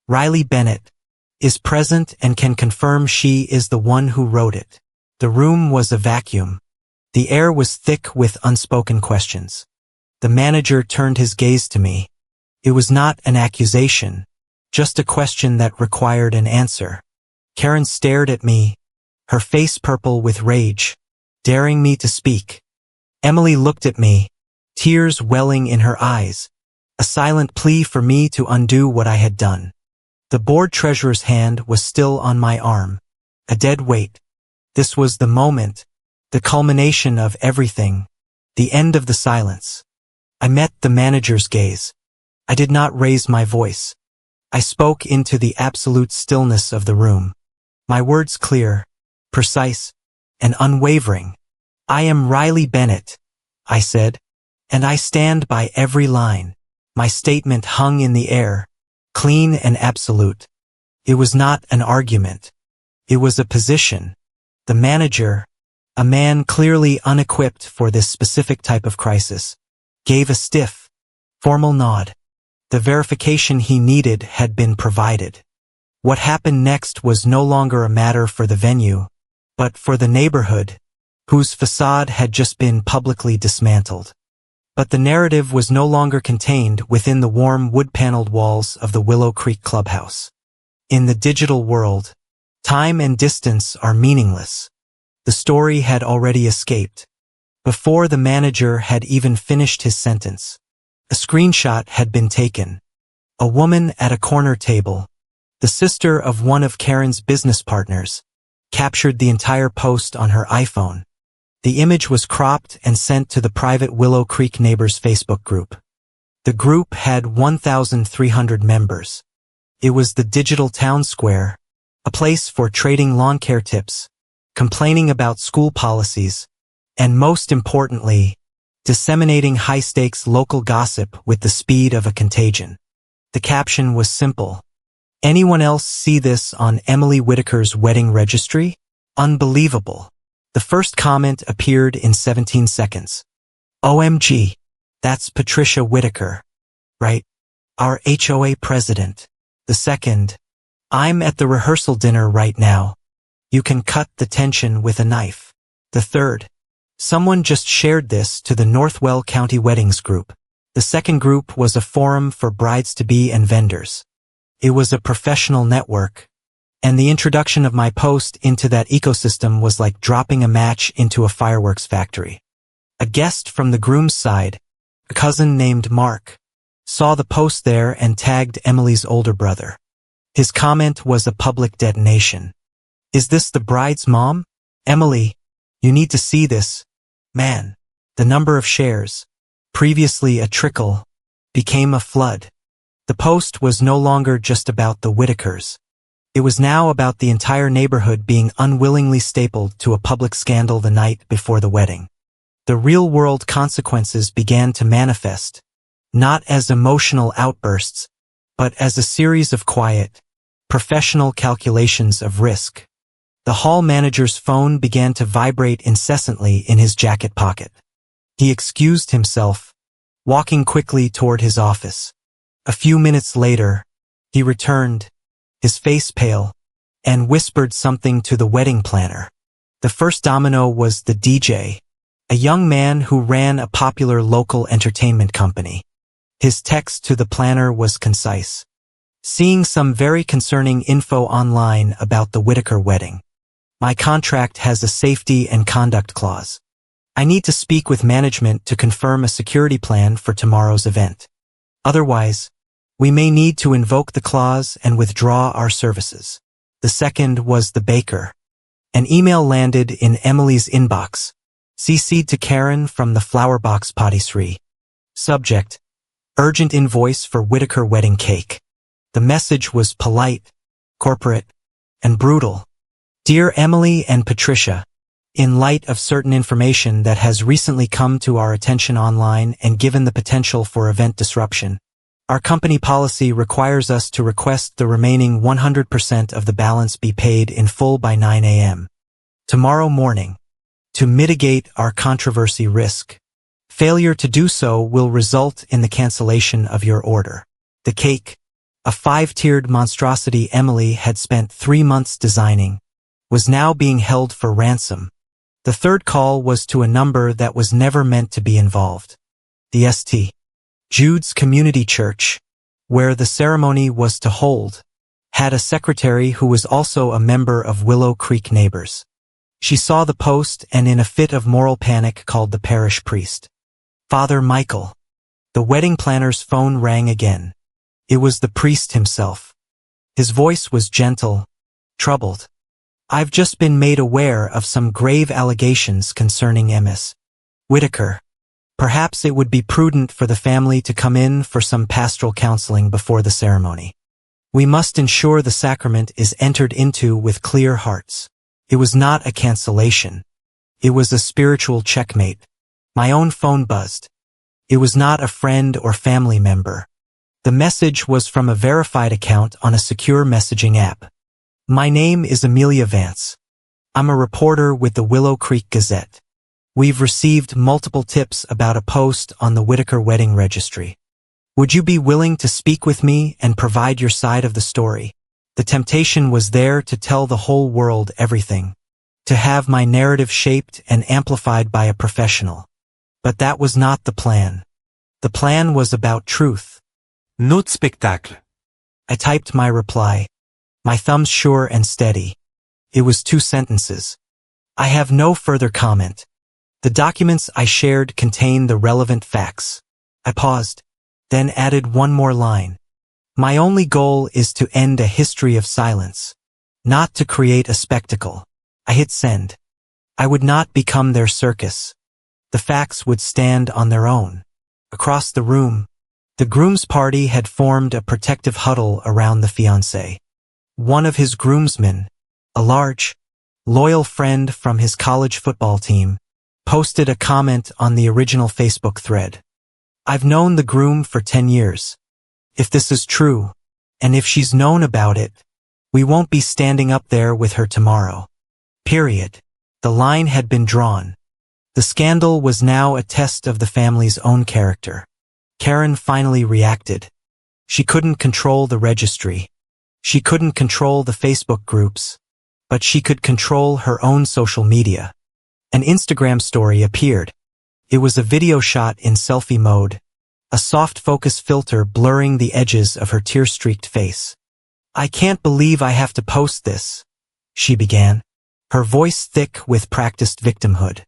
Riley Bennett, is present and can confirm she is the one who wrote it." The room was a vacuum. The air was thick with unspoken questions. The manager turned his gaze to me. It was not an accusation, just a question that required an answer. Karen stared at me, her face purple with rage, daring me to speak. Emily looked at me, tears welling in her eyes, a silent plea for me to undo what I had done. The board treasurer's hand was still on my arm, a dead weight. This was the moment, the culmination of everything, the end of the silence. I met the manager's gaze. I did not raise my voice. I spoke into the absolute stillness of the room. My words clear, precise, and unwavering. "I am Riley Bennett," I said, "and I stand by every line." My statement hung in the air, clean and absolute. It was not an argument. It was a position. The manager, a man clearly unequipped for this specific type of crisis, gave a stiff, formal nod. The verification he needed had been provided. What happened next was no longer a matter for the venue, but for the neighborhood, whose facade had just been publicly dismantled. But the narrative was no longer contained within the warm wood-paneled walls of the Willow Creek Clubhouse. In the digital world, time and distance are meaningless. The story had already escaped. Before the manager had even finished his sentence, a screenshot had been taken. A woman at a corner table, the sister of one of Karen's business partners, captured the entire post on her iPhone. The image was cropped and sent to the private Willow Creek Neighbors Facebook group. The group had 1,300 members. It was the digital town square, a place for trading lawn care tips, complaining about school policies, and most importantly, disseminating high-stakes local gossip with the speed of a contagion. The caption was simple. "Anyone else see this on Emily Whitaker's wedding registry? Unbelievable." The first comment appeared in 17 seconds. "OMG, that's Patricia Whitaker, right? Our HOA president." The second, "I'm at the rehearsal dinner right now. You can cut the tension with a knife." The third, "Someone just shared this to the Northwell County Weddings group." The second group was a forum for brides-to-be and vendors. It was a professional network, and the introduction of my post into that ecosystem was like dropping a match into a fireworks factory. A guest from the groom's side, a cousin named Mark, saw the post there and tagged Emily's older brother. His comment was a public detonation. "Is this the bride's mom? Emily, you need to see this. Man." The number of shares, previously a trickle, became a flood. The post was no longer just about the Whitakers. It was now about the entire neighborhood being unwillingly stapled to a public scandal the night before the wedding. The real-world consequences began to manifest, not as emotional outbursts, but as a series of quiet, professional calculations of risk. The hall manager's phone began to vibrate incessantly in his jacket pocket. He excused himself, walking quickly toward his office. A few minutes later, he returned, his face pale, and whispered something to the wedding planner. The first domino was the DJ, a young man who ran a popular local entertainment company. His text to the planner was concise. "Seeing some very concerning info online about the Whitaker wedding. My contract has a safety and conduct clause. I need to speak with management to confirm a security plan for tomorrow's event. Otherwise, we may need to invoke the clause and withdraw our services." The second was the baker, An email landed in Emily's inbox. CC'd to Karen from the Flower Box Patisserie. Subject: Urgent invoice for Whitaker wedding cake. The message was polite, corporate, and brutal. Dear Emily and Patricia, in light of certain information that has recently come to our attention online and given the potential for event disruption, our company policy requires us to request the remaining 100% of the balance be paid in full by 9 a.m. tomorrow morning. To mitigate our controversy risk, failure to do so will result in the cancellation of your order. The cake, a 5-tiered monstrosity Emily had spent 3 months designing, was now being held for ransom. The third call was to a number that was never meant to be involved. The St. Jude's Community Church, where the ceremony was to hold, had a secretary who was also a member of Willow Creek Neighbors. She saw the post and in a fit of moral panic called the parish priest. Father Michael. The wedding planner's phone rang again. It was the priest himself. His voice was gentle, troubled. I've just been made aware of some grave allegations concerning Ms. Whitaker. Perhaps it would be prudent for the family to come in for some pastoral counseling before the ceremony. We must ensure the sacrament is entered into with clear hearts. It was not a cancellation. It was a spiritual checkmate. My own phone buzzed. It was not a friend or family member. The message was from a verified account on a secure messaging app. My name is Amelia Vance. I'm a reporter with the Willow Creek Gazette. We've received multiple tips about a post on the Whitaker wedding registry. Would you be willing to speak with me and provide your side of the story? The temptation was there to tell the whole world everything, to have my narrative shaped and amplified by a professional. But that was not the plan. The plan was about truth. Notre spectacle. I typed my reply, my thumbs sure and steady. It was 2 sentences. I have no further comment. The documents I shared contain the relevant facts. I paused, then added one more line. My only goal is to end a history of silence, not to create a spectacle. I hit send. I would not become their circus. The facts would stand on their own. Across the room, the groom's party had formed a protective huddle around the fiancé. One of his groomsmen, a large, loyal friend from his college football team, posted a comment on the original Facebook thread. I've known the groom for 10 years. If this is true, and if she's known about it, we won't be standing up there with her tomorrow. Period. The line had been drawn. The scandal was now a test of the family's own character. Karen finally reacted. She couldn't control the registry. She couldn't control the Facebook groups, but she could control her own social media. An Instagram story appeared. It was a video shot in selfie mode, a soft focus filter blurring the edges of her tear-streaked face. I can't believe I have to post this, she began, her voice thick with practiced victimhood.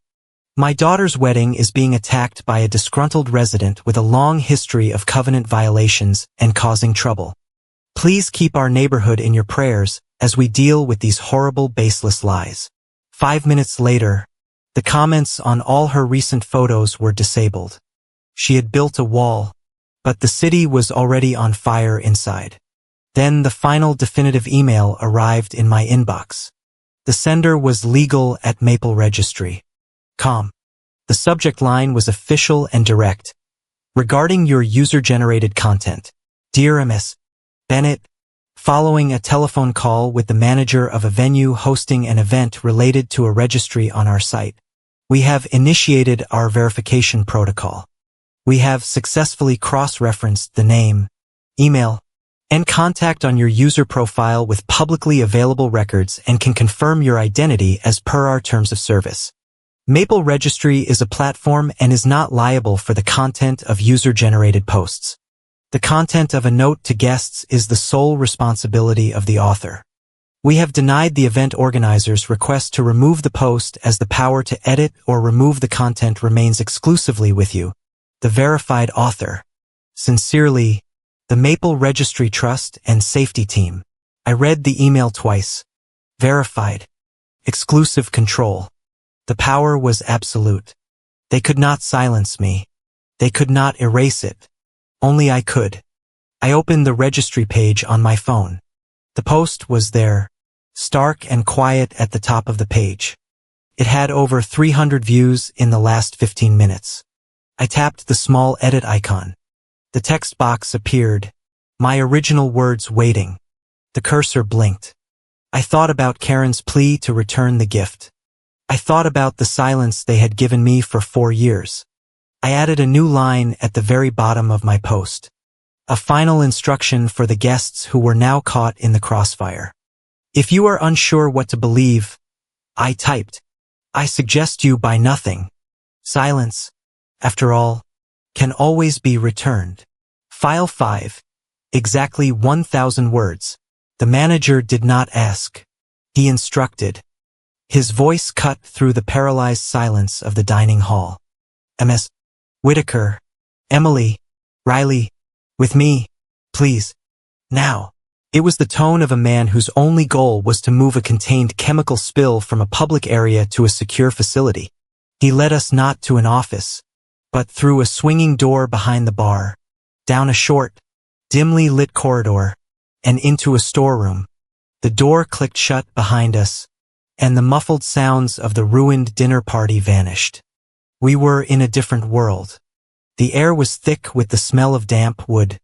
My daughter's wedding is being attacked by a disgruntled resident with a long history of covenant violations and causing trouble. Please keep our neighborhood in your prayers as we deal with these horrible, baseless lies. 5 minutes later, the comments on all her recent photos were disabled. She had built a wall, but the city was already on fire inside. Then the final definitive email arrived in my inbox. The sender was legal at Maple Registry. The subject line was official and direct. Regarding your user-generated content, Dear Ms. Bennett, following a telephone call with the manager of a venue hosting an event related to a registry on our site, we have initiated our verification protocol. We have successfully cross-referenced the name, email, and contact on your user profile with publicly available records and can confirm your identity as per our terms of service. Maple Registry is a platform and is not liable for the content of user-generated posts. The content of a note to guests is the sole responsibility of the author. We have denied the event organizer's request to remove the post as the power to edit or remove the content remains exclusively with you, the verified author. Sincerely, the Maple Registry Trust and Safety Team. I read the email twice. Verified. Exclusive control. The power was absolute. They could not silence me. They could not erase it. Only I could. I opened the registry page on my phone. The post was there, stark and quiet at the top of the page. It had over 300 views in the last 15 minutes. I tapped the small edit icon. The text box appeared, my original words waiting. The cursor blinked. I thought about Karen's plea to return the gift. I thought about the silence they had given me for 4 years. I added a new line at the very bottom of my post. A final instruction for the guests who were now caught in the crossfire. If you are unsure what to believe, I typed, I suggest you buy nothing. Silence, after all, can always be returned. File 5. Exactly 1,000 words. The manager did not ask. He instructed. His voice cut through the paralyzed silence of the dining hall. Ms. Whitaker, Emily, Riley, with me, please. Now. It was the tone of a man whose only goal was to move a contained chemical spill from a public area to a secure facility. He led us not to an office, but through a swinging door behind the bar, down a short, dimly lit corridor, and into a storeroom. The door clicked shut behind us, and the muffled sounds of the ruined dinner party vanished. We were in a different world. The air was thick with the smell of damp wood,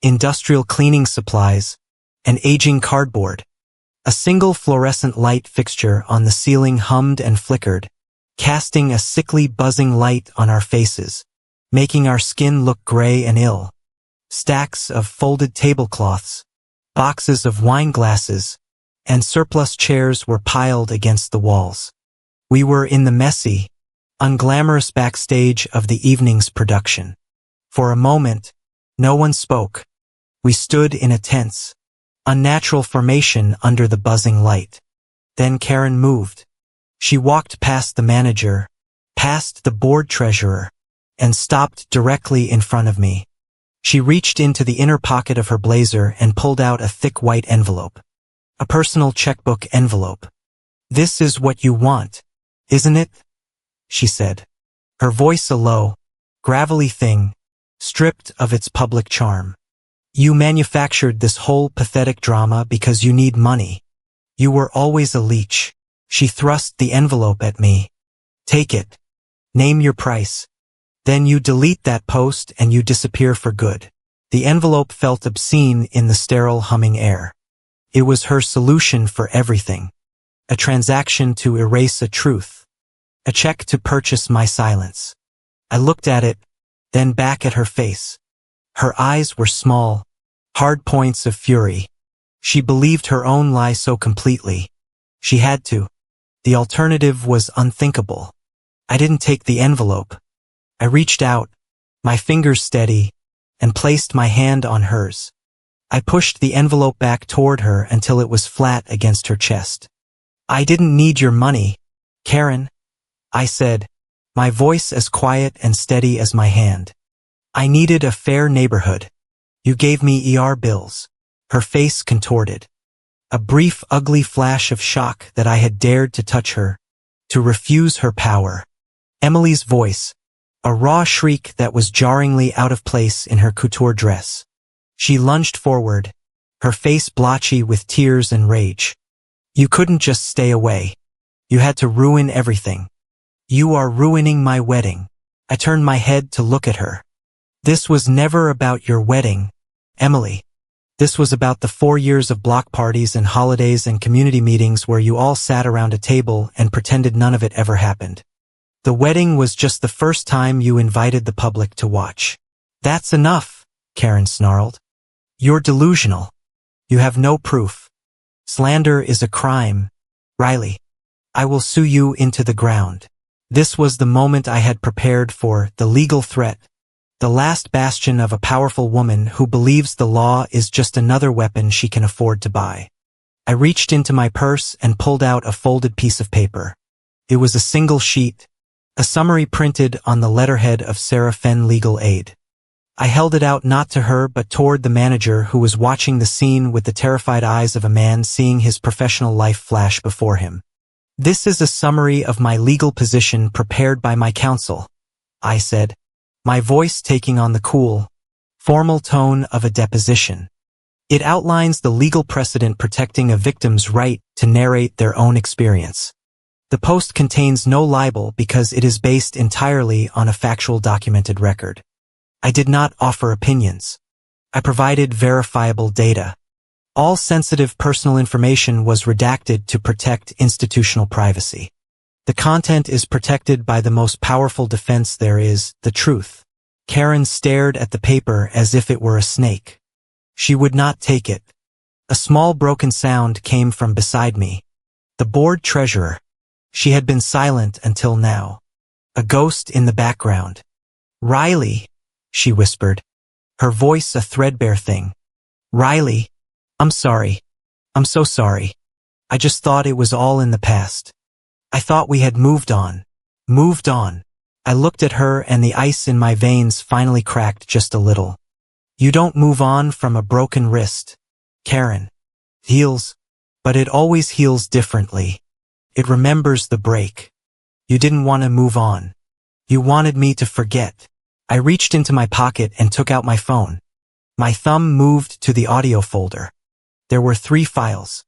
industrial cleaning supplies, and aging cardboard. A single fluorescent light fixture on the ceiling hummed and flickered, casting a sickly buzzing light on our faces, making our skin look gray and ill. Stacks of folded tablecloths, boxes of wine glasses, and surplus chairs were piled against the walls. We were in the messy, unglamorous backstage of the evening's production. For a moment, no one spoke. We stood in a tense, unnatural formation under the buzzing light. Then Karen moved. She walked past the manager, past the board treasurer, and stopped directly in front of me. She reached into the inner pocket of her blazer and pulled out a thick white envelope. A personal checkbook envelope. "This is what you want, isn't it?" she said. Her voice a low, gravelly thing, stripped of its public charm. "You manufactured this whole pathetic drama because you need money. You were always a leech." She thrust the envelope at me. "Take it. Name your price. Then you delete that post and you disappear for good." The envelope felt obscene in the sterile humming air. It was her solution for everything. A transaction to erase a truth. A check to purchase my silence. I looked at it, then back at her face. Her eyes were small, hard points of fury. She believed her own lie so completely. She had to. The alternative was unthinkable. I didn't take the envelope. I reached out, my fingers steady, and placed my hand on hers. I pushed the envelope back toward her until it was flat against her chest. "I didn't need your money, Karen," I said, my voice as quiet and steady as my hand. "I needed a fair neighborhood. You gave me ER bills." Her face contorted. A brief, ugly flash of shock that I had dared to touch her, to refuse her power. Emily's voice, a raw shriek that was jarringly out of place in her couture dress. She lunged forward, her face blotchy with tears and rage. "You couldn't just stay away. You had to ruin everything. You are ruining my wedding." I turned my head to look at her. "This was never about your wedding, Emily. This was about the 4 years of block parties and holidays and community meetings where you all sat around a table and pretended none of it ever happened. The wedding was just the first time you invited the public to watch." "That's enough," Karen snarled. "You're delusional. You have no proof. Slander is a crime, Riley. I will sue you into the ground." This was the moment I had prepared for, the legal threat, the last bastion of a powerful woman who believes the law is just another weapon she can afford to buy. I reached into my purse and pulled out a folded piece of paper. It was a single sheet, a summary printed on the letterhead of Sarah Fenn Legal Aid. I held it out not to her but toward the manager who was watching the scene with the terrified eyes of a man seeing his professional life flash before him. This is a summary of my legal position prepared by my counsel, I said, my voice taking on the cool, formal tone of a deposition. It outlines the legal precedent protecting a victim's right to narrate their own experience. The post contains no libel because it is based entirely on a factual documented record. I did not offer opinions. I provided verifiable data. All sensitive personal information was redacted to protect institutional privacy. The content is protected by the most powerful defense there is, the truth. Karen stared at the paper as if it were a snake. She would not take it. A small broken sound came from beside me. The board treasurer. She had been silent until now. A ghost in the background. Riley, she whispered. Her voice a threadbare thing. Riley, I'm sorry. I'm so sorry. I just thought it was all in the past. I thought we had moved on. Moved on. I looked at her and the ice in my veins finally cracked just a little. You don't move on from a broken wrist, Karen. Heals, but it always heals differently. It remembers the break. You didn't want to move on. You wanted me to forget. I reached into my pocket and took out my phone. My thumb moved to the audio folder. There were 3 files.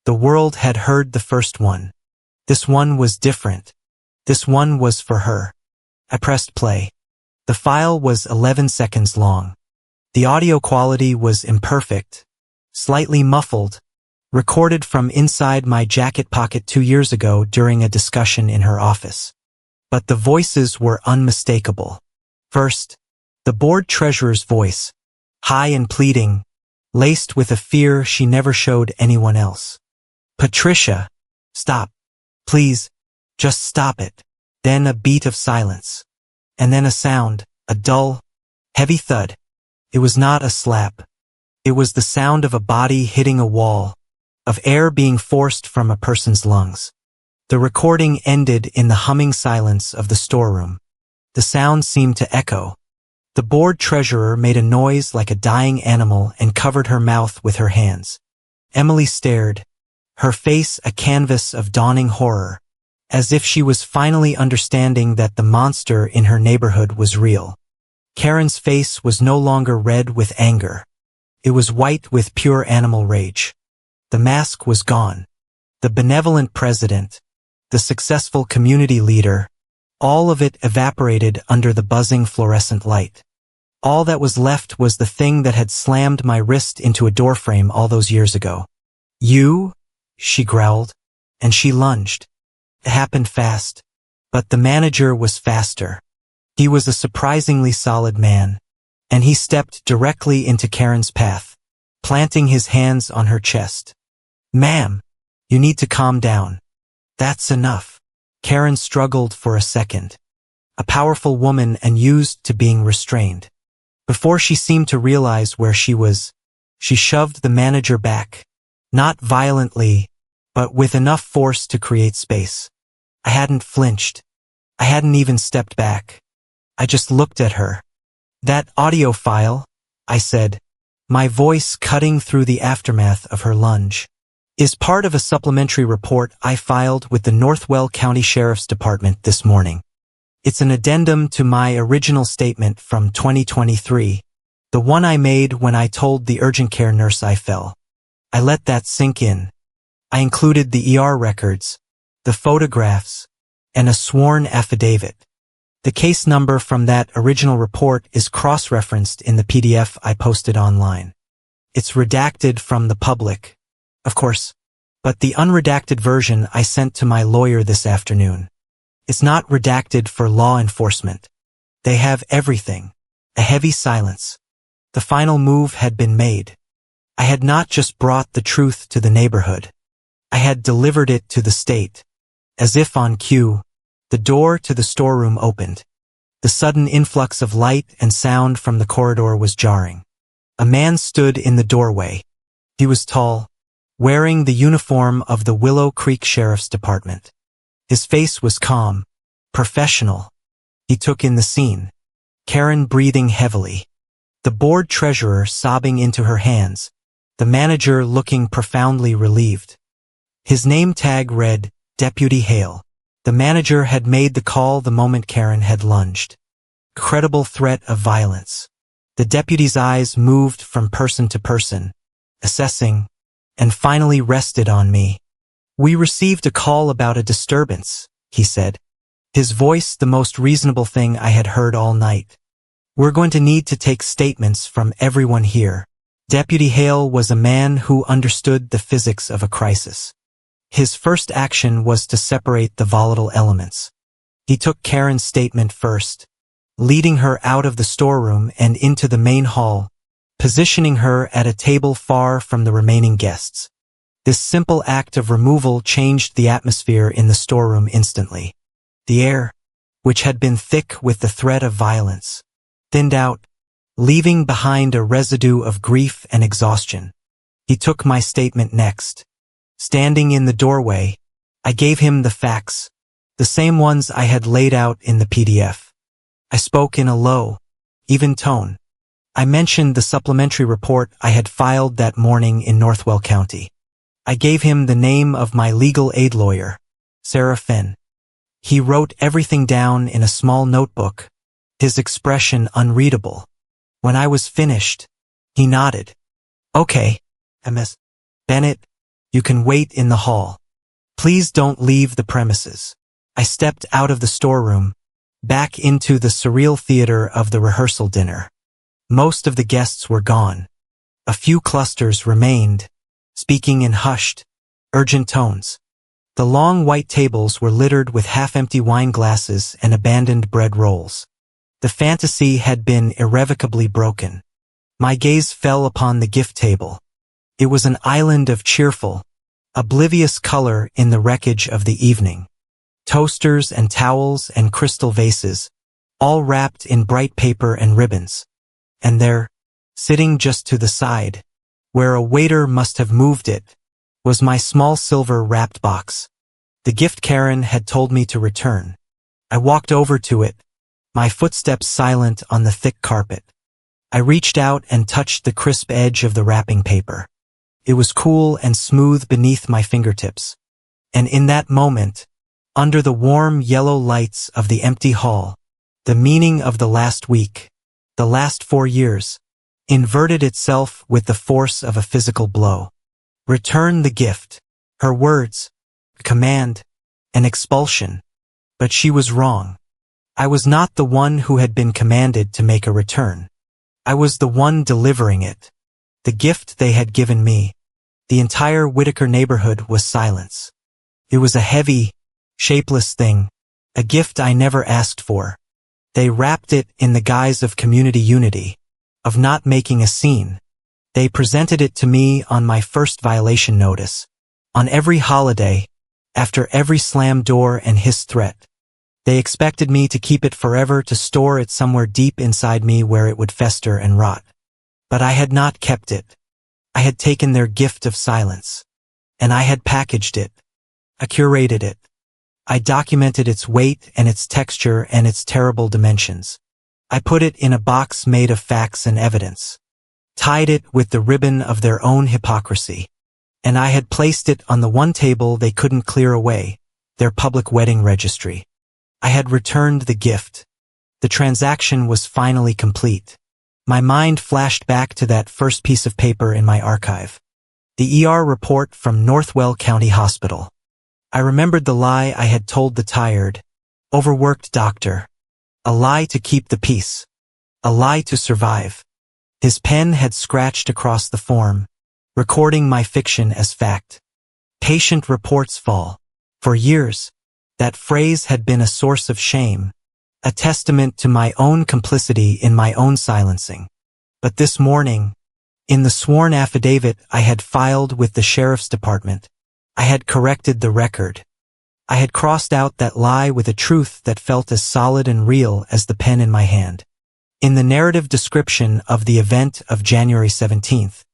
The world had heard the first one. This one was different. This one was for her. I pressed play. The file was 11 seconds long. The audio quality was imperfect, slightly muffled, recorded from inside my jacket pocket 2 years ago during a discussion in her office. But the voices were unmistakable. First, the board treasurer's voice, high and pleading, laced with a fear she never showed anyone else. Patricia, stop. Please, just stop it. Then a beat of silence. And then a sound, a dull, heavy thud. It was not a slap. It was the sound of a body hitting a wall, of air being forced from a person's lungs. The recording ended in the humming silence of the storeroom. The sound seemed to echo. The board treasurer made a noise like a dying animal and covered her mouth with her hands. Emily stared, her face a canvas of dawning horror, as if she was finally understanding that the monster in her neighborhood was real. Karen's face was no longer red with anger. It was white with pure animal rage. The mask was gone. The benevolent president, the successful community leader, all of it evaporated under the buzzing fluorescent light. All that was left was the thing that had slammed my wrist into a doorframe all those years ago. You? She growled, and she lunged. It happened fast, but the manager was faster. He was a surprisingly solid man, and he stepped directly into Karen's path, planting his hands on her chest. Ma'am, you need to calm down. That's enough. Karen struggled for a second. A powerful woman and used to being restrained. Before she seemed to realize where she was, she shoved the manager back. Not violently, but with enough force to create space. I hadn't flinched. I hadn't even stepped back. I just looked at her. That audio file, I said, my voice cutting through the aftermath of her lunge, is part of a supplementary report I filed with the Northwell County Sheriff's Department this morning. It's an addendum to my original statement from 2023, the one I made when I told the urgent care nurse I fell. I let that sink in. I included the ER records, the photographs, and a sworn affidavit. The case number from that original report is cross-referenced in the PDF I posted online. It's redacted from the public, of course, but the unredacted version I sent to my lawyer this afternoon. It's not redacted for law enforcement. They have everything. A heavy silence. The final move had been made. I had not just brought the truth to the neighborhood. I had delivered it to the state. As if on cue, the door to the storeroom opened. The sudden influx of light and sound from the corridor was jarring. A man stood in the doorway. He was tall, wearing the uniform of the Willow Creek Sheriff's Department. His face was calm, professional. He took in the scene. Karen breathing heavily. The board treasurer sobbing into her hands. The manager looking profoundly relieved. His name tag read, Deputy Hale. The manager had made the call the moment Karen had lunged. Credible threat of violence. The deputy's eyes moved from person to person, assessing, and finally rested on me. "We received a call about a disturbance," he said, his voice the most reasonable thing I had heard all night. "We're going to need to take statements from everyone here." Deputy Hale was a man who understood the physics of a crisis. His first action was to separate the volatile elements. He took Karen's statement first, leading her out of the storeroom and into the main hall, positioning her at a table far from the remaining guests. This simple act of removal changed the atmosphere in the storeroom instantly. The air, which had been thick with the threat of violence, thinned out, leaving behind a residue of grief and exhaustion. He took my statement next. Standing in the doorway, I gave him the facts, the same ones I had laid out in the PDF. I spoke in a low, even tone. I mentioned the supplementary report I had filed that morning in Northwell County. I gave him the name of my legal aid lawyer, Sarah Finn. He wrote everything down in a small notebook, his expression unreadable. When I was finished, he nodded. "Okay, Ms. Bennett, you can wait in the hall. Please don't leave the premises." I stepped out of the storeroom, back into the surreal theater of the rehearsal dinner. Most of the guests were gone. A few clusters remained, speaking in hushed, urgent tones. The long white tables were littered with half-empty wine glasses and abandoned bread rolls. The fantasy had been irrevocably broken. My gaze fell upon the gift table. It was an island of cheerful, oblivious color in the wreckage of the evening. Toasters and towels and crystal vases, all wrapped in bright paper and ribbons. And there, sitting just to the side, where a waiter must have moved it, was my small silver-wrapped box. The gift Karen had told me to return. I walked over to it, my footsteps silent on the thick carpet. I reached out and touched the crisp edge of the wrapping paper. It was cool and smooth beneath my fingertips. And in that moment, under the warm yellow lights of the empty hall, the meaning of the last week, the last 4 years, inverted itself with the force of a physical blow. "Return the gift." Her words, a command, an expulsion. But she was wrong. I was not the one who had been commanded to make a return. I was the one delivering it. The gift they had given me. The entire Whitaker neighborhood was silence. It was a heavy, shapeless thing, a gift I never asked for. They wrapped it in the guise of community unity, of not making a scene. They presented it to me on my first violation notice, on every holiday, after every slammed door and hissed threat. They expected me to keep it forever, to store it somewhere deep inside me where it would fester and rot. But I had not kept it. I had taken their gift of silence, and I had packaged it. I curated it. I documented its weight and its texture and its terrible dimensions. I put it in a box made of facts and evidence, tied it with the ribbon of their own hypocrisy, and I had placed it on the one table they couldn't clear away, their public wedding registry. I had returned the gift. The transaction was finally complete. My mind flashed back to that first piece of paper in my archive. The ER report from Northwell County Hospital. I remembered the lie I had told the tired, overworked doctor. A lie to keep the peace. A lie to survive. His pen had scratched across the form, recording my fiction as fact. Patient reports fall. For years, that phrase had been a source of shame, a testament to my own complicity in my own silencing. But this morning, in the sworn affidavit I had filed with the sheriff's department, I had corrected the record. I had crossed out that lie with a truth that felt as solid and real as the pen in my hand. In the narrative description of the event of January 17th,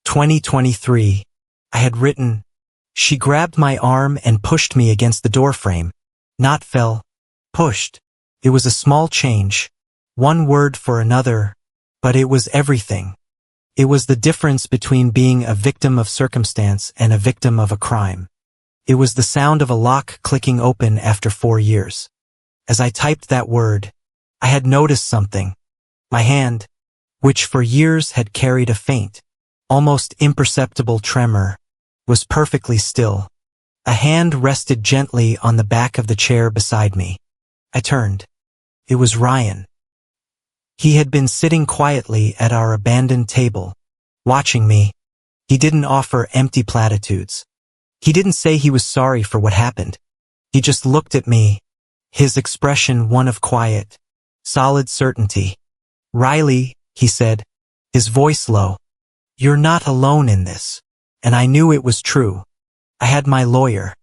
2023, I had written, "She grabbed my arm and pushed me against the doorframe." Not fell, pushed. It was a small change, one word for another, but it was everything. It was the difference between being a victim of circumstance and a victim of a crime. It was the sound of a lock clicking open after 4 years. As I typed that word, I had noticed something. My hand, which for years had carried a faint, almost imperceptible tremor, was perfectly still. A hand rested gently on the back of the chair beside me. I turned. It was Ryan. He had been sitting quietly at our abandoned table, watching me. He didn't offer empty platitudes. He didn't say he was sorry for what happened. He just looked at me, his expression one of quiet, solid certainty. "Riley," he said, his voice low, "you're not alone in this." And I knew it was true. I had my lawyer.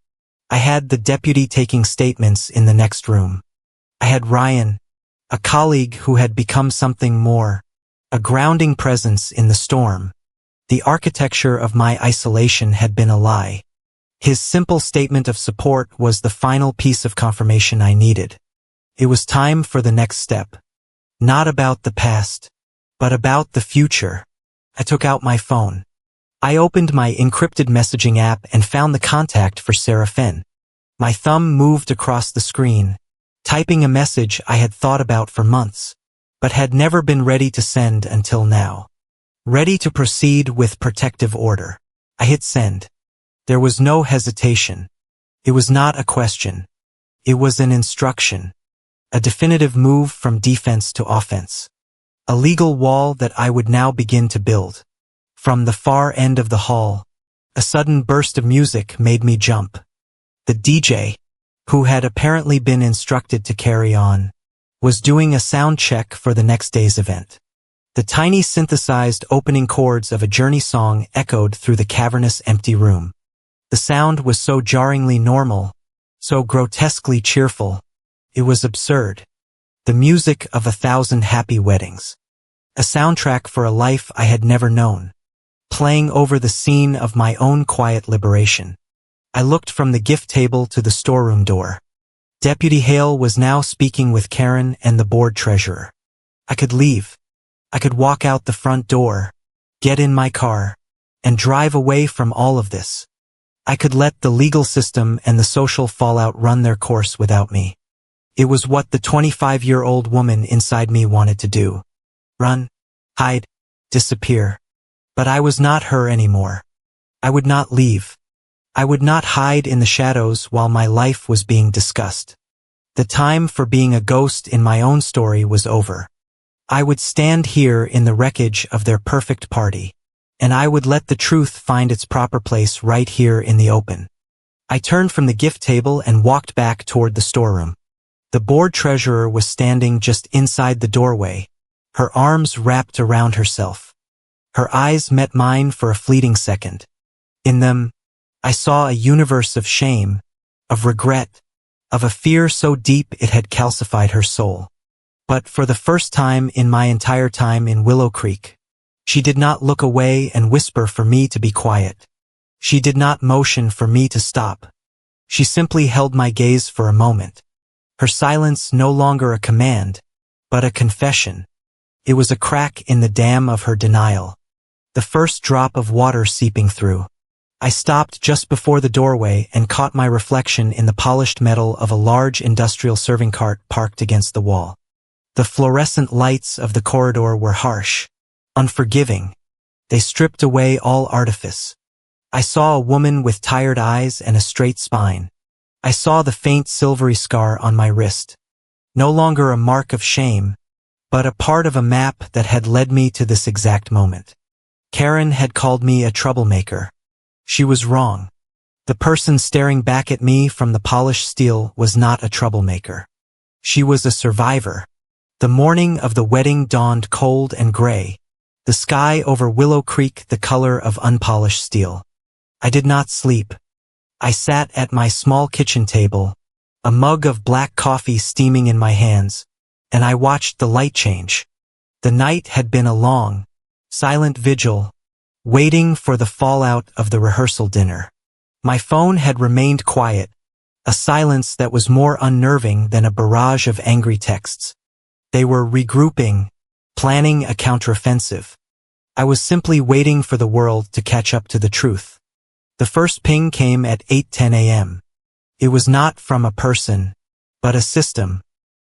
I had the deputy taking statements in the next room. I had Ryan, a colleague who had become something more, a grounding presence in the storm. The architecture of my isolation had been a lie. His simple statement of support was the final piece of confirmation I needed. It was time for the next step. Not about the past, but about the future. I took out my phone. I opened my encrypted messaging app and found the contact for Sarah Finn. My thumb moved across the screen, typing a message I had thought about for months, but had never been ready to send until now. Ready to proceed with protective order. I hit send. There was no hesitation. It was not a question. It was an instruction. A definitive move from defense to offense. A legal wall that I would now begin to build. From the far end of the hall, a sudden burst of music made me jump. The DJ, who had apparently been instructed to carry on, was doing a sound check for the next day's event. The tiny synthesized opening chords of a Journey song echoed through the cavernous empty room. The sound was so jarringly normal, so grotesquely cheerful. It was absurd. The music of 1,000 happy weddings. A soundtrack for a life I had never known. Playing over the scene of my own quiet liberation. I looked from the gift table to the storeroom door. Deputy Hale was now speaking with Karen and the board treasurer. I could leave. I could walk out the front door, get in my car, and drive away from all of this. I could let the legal system and the social fallout run their course without me. It was what the 25-year-old woman inside me wanted to do. Run, hide, disappear. But I was not her anymore. I would not leave. I would not hide in the shadows while my life was being discussed. The time for being a ghost in my own story was over. I would stand here in the wreckage of their perfect party, and I would let the truth find its proper place right here in the open. I turned from the gift table and walked back toward the storeroom. The board treasurer was standing just inside the doorway, her arms wrapped around herself. Her eyes met mine for a fleeting second. In them, I saw a universe of shame, of regret, of a fear so deep it had calcified her soul. But for the first time in my entire time in Willow Creek, she did not look away and whisper for me to be quiet. She did not motion for me to stop. She simply held my gaze for a moment. Her silence no longer a command, but a confession. It was a crack in the dam of her denial. The first drop of water seeping through. I stopped just before the doorway and caught my reflection in the polished metal of a large industrial serving cart parked against the wall. The fluorescent lights of the corridor were harsh, unforgiving. They stripped away all artifice. I saw a woman with tired eyes and a straight spine. I saw the faint silvery scar on my wrist. No longer a mark of shame, but a part of a map that had led me to this exact moment. Karen had called me a troublemaker. She was wrong. The person staring back at me from the polished steel was not a troublemaker. She was a survivor. The morning of the wedding dawned cold and gray, the sky over Willow Creek the color of unpolished steel. I did not sleep. I sat at my small kitchen table, a mug of black coffee steaming in my hands, and I watched the light change. The night had been a long, silent vigil, waiting for the fallout of the rehearsal dinner. My phone had remained quiet, a silence that was more unnerving than a barrage of angry texts. They were regrouping, planning a counteroffensive. I was simply waiting for the world to catch up to the truth. The first ping came at 8:10 a.m. It was not from a person, but a system,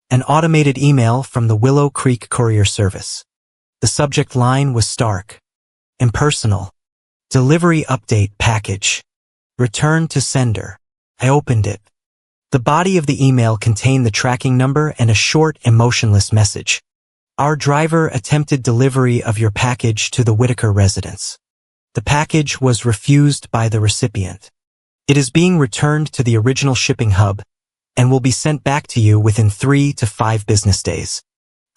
an automated email from the Willow Creek Courier Service. The subject line was stark, impersonal. Delivery update package. Return to sender. I opened it. The body of the email contained the tracking number and a short, emotionless message. Our driver attempted delivery of your package to the Whitaker residence. The package was refused by the recipient. It is being returned to the original shipping hub and will be sent back to you within 3 to 5 business days.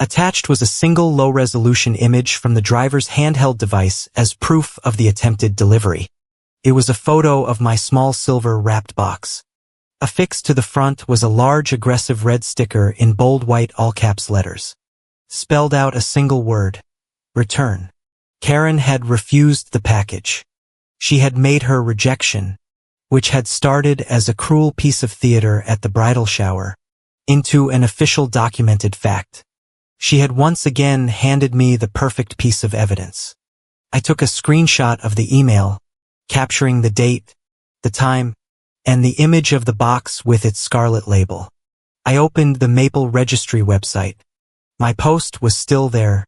Attached was a single low-resolution image from the driver's handheld device as proof of the attempted delivery. It was a photo of my small silver-wrapped box. Affixed to the front was a large aggressive red sticker in bold white all-caps letters. Spelled out a single word: return. Karen had refused the package. She had made her rejection, which had started as a cruel piece of theater at the bridal shower, into an official documented fact. She had once again handed me the perfect piece of evidence. I took a screenshot of the email, capturing the date, the time, and the image of the box with its scarlet label. I opened the Maple Registry website. My post was still there,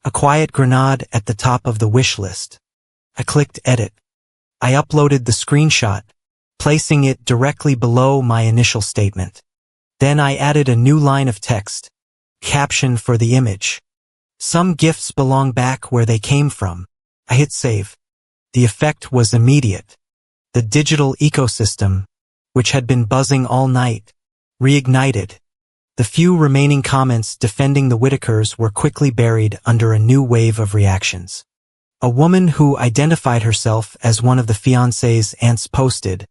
a quiet grenade at the top of the wish list. I clicked edit. I uploaded the screenshot, placing it directly below my initial statement. Then I added a new line of text. Caption for the image. Some gifts belong back where they came from. I hit save. The effect was immediate. The digital ecosystem, which had been buzzing all night, reignited. The few remaining comments defending the Whitakers were quickly buried under a new wave of reactions. A woman who identified herself as one of the fiancé's aunts posted,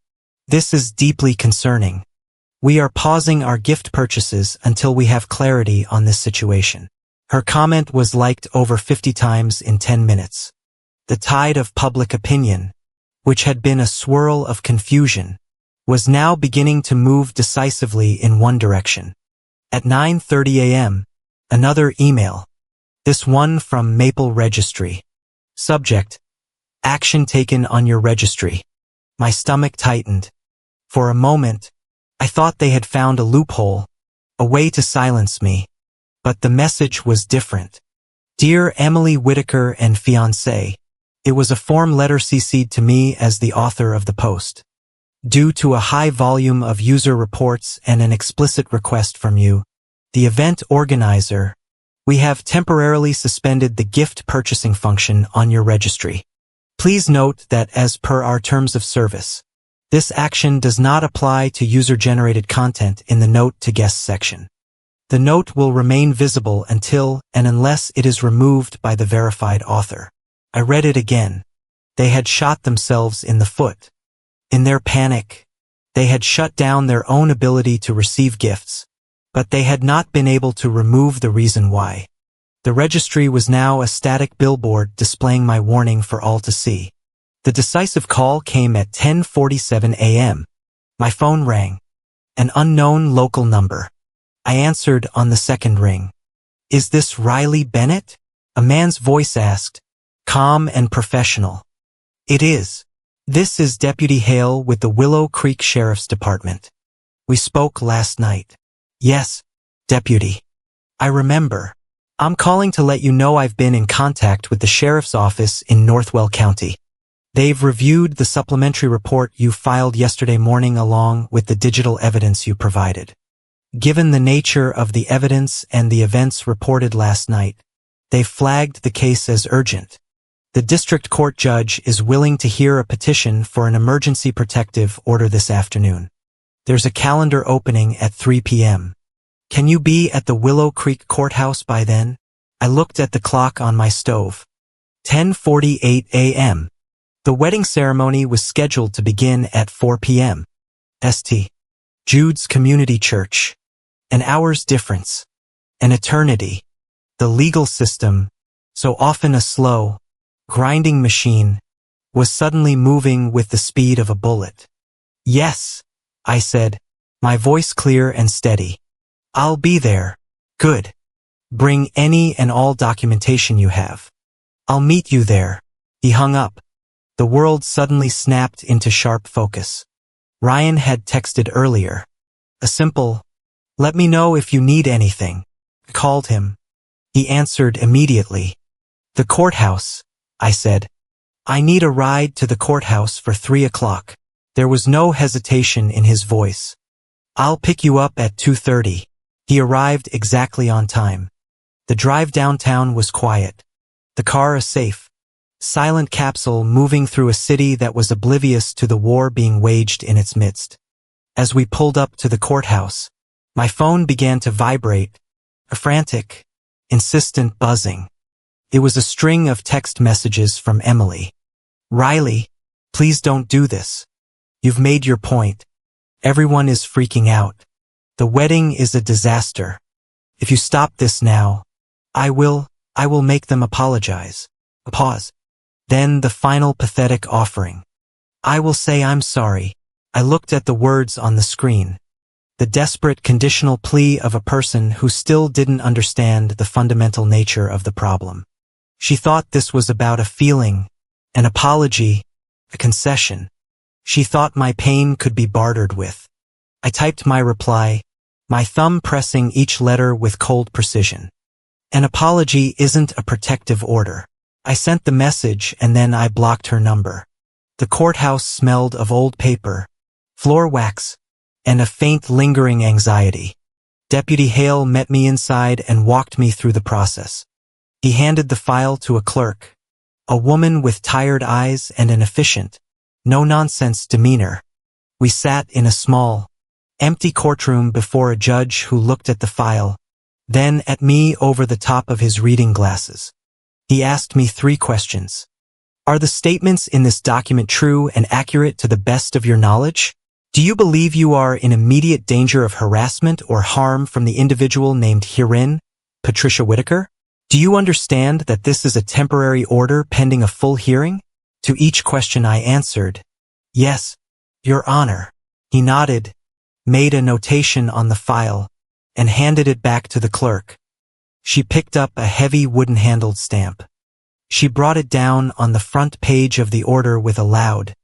"This is deeply concerning. We are pausing our gift purchases until we have clarity on this situation." Her comment was liked over 50 times in 10 minutes. The tide of public opinion, which had been a swirl of confusion, was now beginning to move decisively in one direction. At 9:30 a.m., another email. This one from Maple Registry. Subject: action taken on your registry. My stomach tightened. For a moment, I thought they had found a loophole, a way to silence me. But the message was different. Dear Emily Whitaker and fiancé, it was a form letter CC'd to me as the author of the post. Due to a high volume of user reports and an explicit request from you, the event organizer, we have temporarily suspended the gift purchasing function on your registry. Please note that as per our terms of service, this action does not apply to user-generated content in the Note to Guests section. The note will remain visible until and unless it is removed by the verified author. I read it again. They had shot themselves in the foot. In their panic, they had shut down their own ability to receive gifts, but they had not been able to remove the reason why. The registry was now a static billboard displaying my warning for all to see. The decisive call came at 10:47 a.m. My phone rang. An unknown local number. I answered on the second ring. "Is this Riley Bennett?" A man's voice asked, calm and professional. "It is. This is Deputy Hale with the Willow Creek Sheriff's Department. We spoke last night." "Yes, Deputy. I remember. I'm calling to let you know I've been in contact with the Sheriff's Office in Northwell County. They've reviewed the supplementary report you filed yesterday morning along with the digital evidence you provided. Given the nature of the evidence and the events reported last night, they've flagged the case as urgent. The district court judge is willing to hear a petition for an emergency protective order this afternoon. There's a calendar opening at 3 p.m. Can you be at the Willow Creek Courthouse by then?" I looked at the clock on my stove. 10:48 a.m. The wedding ceremony was scheduled to begin at 4 p.m. St. Jude's Community Church. An hour's difference. An eternity. The legal system, so often a slow, grinding machine, was suddenly moving with the speed of a bullet. "Yes," I said, my voice clear and steady. "I'll be there." "Good. Bring any and all documentation you have. I'll meet you there." He hung up. The world suddenly snapped into sharp focus. Ryan had texted earlier. A simple, "Let me know if you need anything." I called him. He answered immediately. "The courthouse," I said. "I need a ride to the courthouse for 3 o'clock. There was no hesitation in his voice. "I'll pick you up at 2:30. He arrived exactly on time. The drive downtown was quiet. The car a safe, silent capsule moving through a city that was oblivious to the war being waged in its midst. As we pulled up to the courthouse, my phone began to vibrate, a frantic, insistent buzzing. It was a string of text messages from Emily. "Riley, please don't do this. You've made your point. Everyone is freaking out. The wedding is a disaster. If you stop this now, I will make them apologize." A pause. Then the final pathetic offering. "I will say I'm sorry." I looked at the words on the screen. The desperate conditional plea of a person who still didn't understand the fundamental nature of the problem. She thought this was about a feeling, an apology, a concession. She thought my pain could be bartered with. I typed my reply, my thumb pressing each letter with cold precision. An apology isn't a protective order. I sent the message and then I blocked her number. The courthouse smelled of old paper, floor wax, and a faint lingering anxiety. Deputy Hale met me inside and walked me through the process. He handed the file to a clerk, a woman with tired eyes and an efficient, no-nonsense demeanor. We sat in a small, empty courtroom before a judge who looked at the file, then at me over the top of his reading glasses. He asked me 3 questions. "Are the statements in this document true and accurate to the best of your knowledge? Do you believe you are in immediate danger of harassment or harm from the individual named herein, Patricia Whitaker? Do you understand that this is a temporary order pending a full hearing?" To each question I answered, "Yes, Your Honor." He nodded, made a notation on the file, and handed it back to the clerk. She picked up a heavy wooden-handled stamp. She brought it down on the front page of the order with a loud,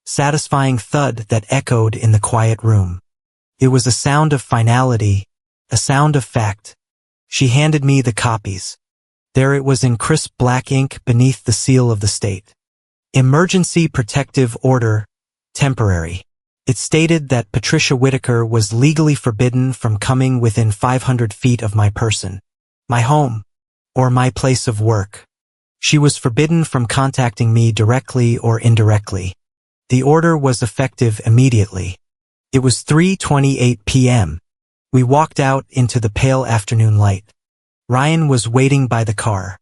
satisfying thud that echoed in the quiet room. It was a sound of finality, a sound of fact. She handed me the copies. There it was in crisp black ink beneath the seal of the state. Emergency Protective Order, Temporary. It stated that Patricia Whitaker was legally forbidden from coming within 500 feet of my person, my home, or my place of work. She was forbidden from contacting me directly or indirectly. The order was effective immediately. It was 3:28 p.m. We walked out into the pale afternoon light. Ryan was waiting by the car.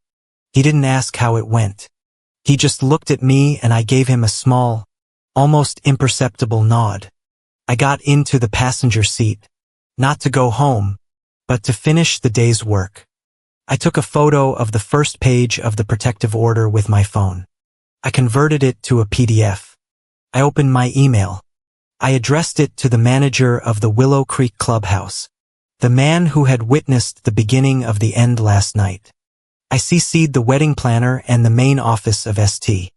He didn't ask how it went. He just looked at me and I gave him a small, almost imperceptible nod. I got into the passenger seat, not to go home, but to finish the day's work. I took a photo of the first page of the protective order with my phone. I converted it to a PDF. I opened my email. I addressed it to the manager of the Willow Creek Clubhouse, the man who had witnessed the beginning of the end last night. I CC'd the wedding planner and the main office of St.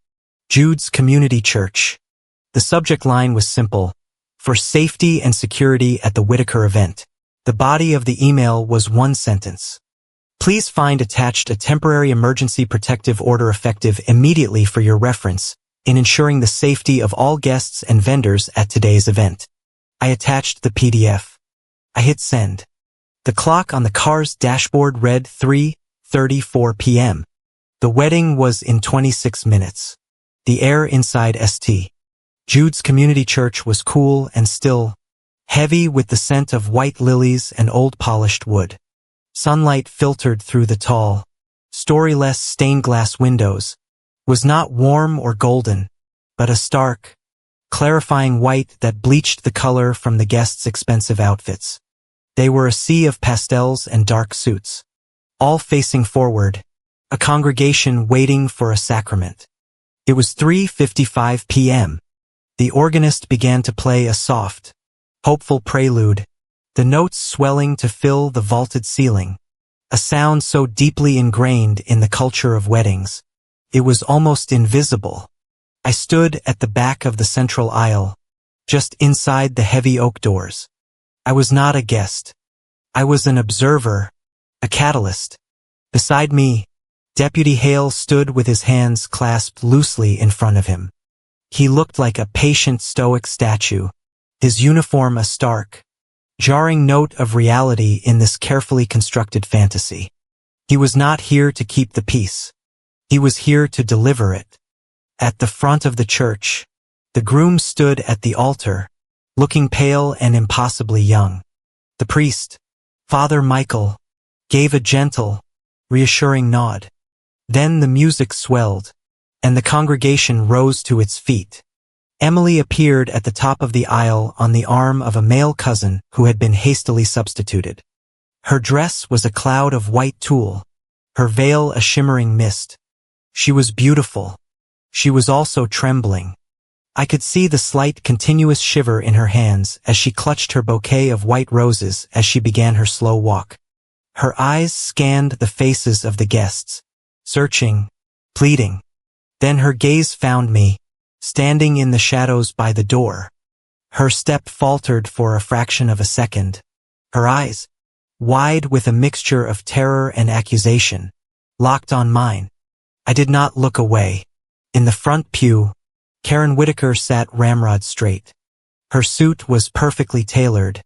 Jude's Community Church. The subject line was simple: for safety and security at the Whitaker event. The body of the email was one sentence. Please find attached a temporary emergency protective order effective immediately for your reference in ensuring the safety of all guests and vendors at today's event. I attached the PDF. I hit send. The clock on the car's dashboard read 3:34 p.m. The wedding was in 26 minutes. The air inside St. Jude's Community Church was cool and still, heavy with the scent of white lilies and old polished wood. Sunlight filtered through the tall, storyless stained glass windows, was not warm or golden, but a stark, clarifying white that bleached the color from the guests' expensive outfits. They were a sea of pastels and dark suits, all facing forward, a congregation waiting for a sacrament. It was 3:55 p.m. The organist began to play a soft, hopeful prelude, the notes swelling to fill the vaulted ceiling, a sound so deeply ingrained in the culture of weddings. It was almost invisible, I stood at the back of the central aisle, just inside the heavy oak doors. I was not a guest. I was an observer, a catalyst. Beside me, Deputy Hale stood with his hands clasped loosely in front of him. He looked like a patient stoic statue, his uniform a stark, jarring note of reality in this carefully constructed fantasy. He was not here to keep the peace. He was here to deliver it. At the front of the church, the groom stood at the altar, looking pale and impossibly young. The priest, Father Michael, gave a gentle, reassuring nod. Then the music swelled, and the congregation rose to its feet. Emily appeared at the top of the aisle on the arm of a male cousin who had been hastily substituted. Her dress was a cloud of white tulle, her veil a shimmering mist. She was beautiful. She was also trembling. I could see the slight continuous shiver in her hands as she clutched her bouquet of white roses as she began her slow walk. Her eyes scanned the faces of the guests, searching, pleading. Then her gaze found me, standing in the shadows by the door. Her step faltered for a fraction of a second. Her eyes, wide with a mixture of terror and accusation, locked on mine. I did not look away. In the front pew, Karen Whitaker sat ramrod straight. Her suit was perfectly tailored,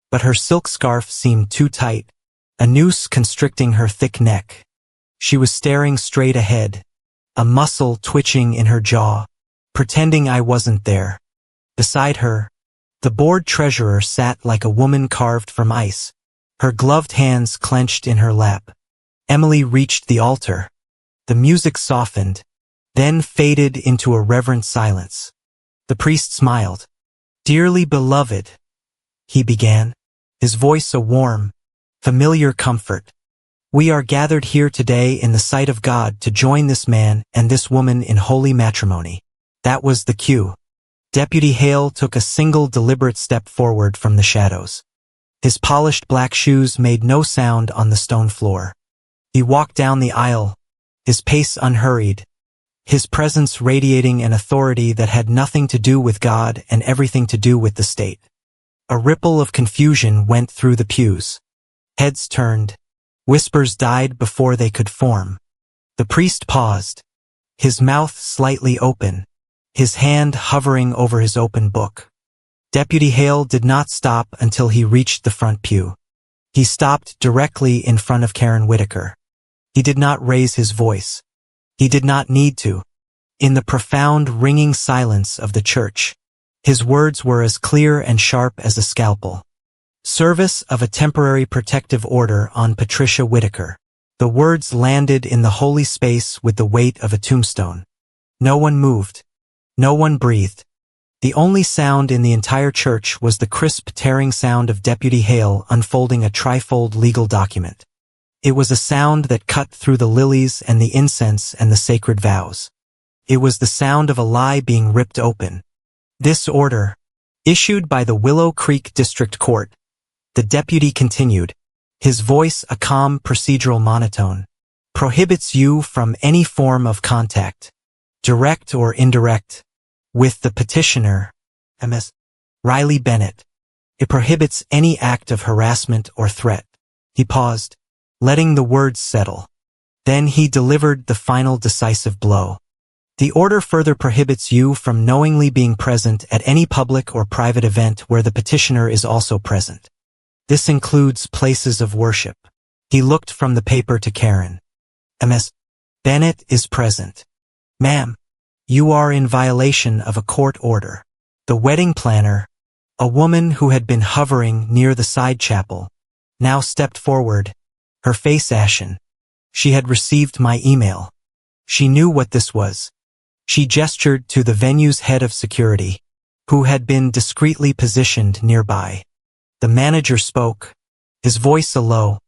but her silk scarf seemed too tight, a noose constricting her thick neck. She was staring straight ahead, a muscle twitching in her jaw, pretending I wasn't there. Beside her, the board treasurer sat like a woman carved from ice, her gloved hands clenched in her lap. Emily reached the altar. The music softened, then faded into a reverent silence. The priest smiled. "Dearly beloved," he began, his voice a warm, familiar comfort. "We are gathered here today in the sight of God to join this man and this woman in holy matrimony." That was the cue. Deputy Hale took a single deliberate step forward from the shadows. His polished black shoes made no sound on the stone floor. He walked down the aisle, his pace unhurried, his presence radiating an authority that had nothing to do with God and everything to do with the state. A ripple of confusion went through the pews. Heads turned. Whispers died before they could form. The priest paused, his mouth slightly open, his hand hovering over his open book. Deputy Hale did not stop until he reached the front pew. He stopped directly in front of Karen Whitaker. He did not raise his voice. He did not need to. In the profound, ringing silence of the church, his words were as clear and sharp as a scalpel. "Service of a temporary protective order on Patricia Whitaker." The words landed in the holy space with the weight of a tombstone. No one moved. No one breathed. The only sound in the entire church was the crisp, tearing sound of Deputy Hale unfolding a trifold legal document. It was a sound that cut through the lilies and the incense and the sacred vows. It was the sound of a lie being ripped open. "This order, issued by the Willow Creek District Court," the deputy continued, his voice a calm procedural monotone, "prohibits you from any form of contact, direct or indirect, with the petitioner, Ms. Riley Bennett. It prohibits any act of harassment or threat." He paused, letting the words settle. Then he delivered the final decisive blow. "The order further prohibits you from knowingly being present at any public or private event where the petitioner is also present. This includes places of worship." He looked from the paper to Karen. "Ms. Bennett is present. Ma'am, you are in violation of a court order." The wedding planner, a woman who had been hovering near the side chapel, now stepped forward, her face ashen. She had received my email. She knew what this was. She gestured to the venue's head of security, who had been discreetly positioned nearby. The manager spoke, his voice a low,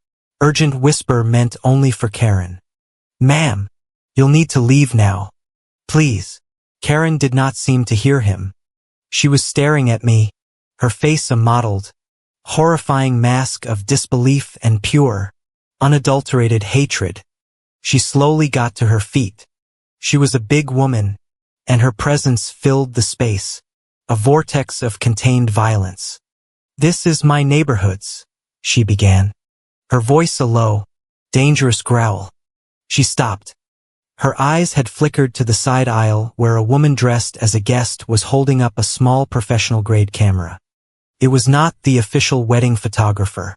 urgent whisper meant only for Karen. "Ma'am, you'll need to leave now. Please." Karen did not seem to hear him. She was staring at me, her face a mottled, horrifying mask of disbelief and pure, unadulterated hatred. She slowly got to her feet. She was a big woman, and her presence filled the space, a vortex of contained violence. "This is my neighborhood's," she began, her voice a low, dangerous growl. She stopped. Her eyes had flickered to the side aisle where a woman dressed as a guest was holding up a small professional-grade camera. It was not the official wedding photographer.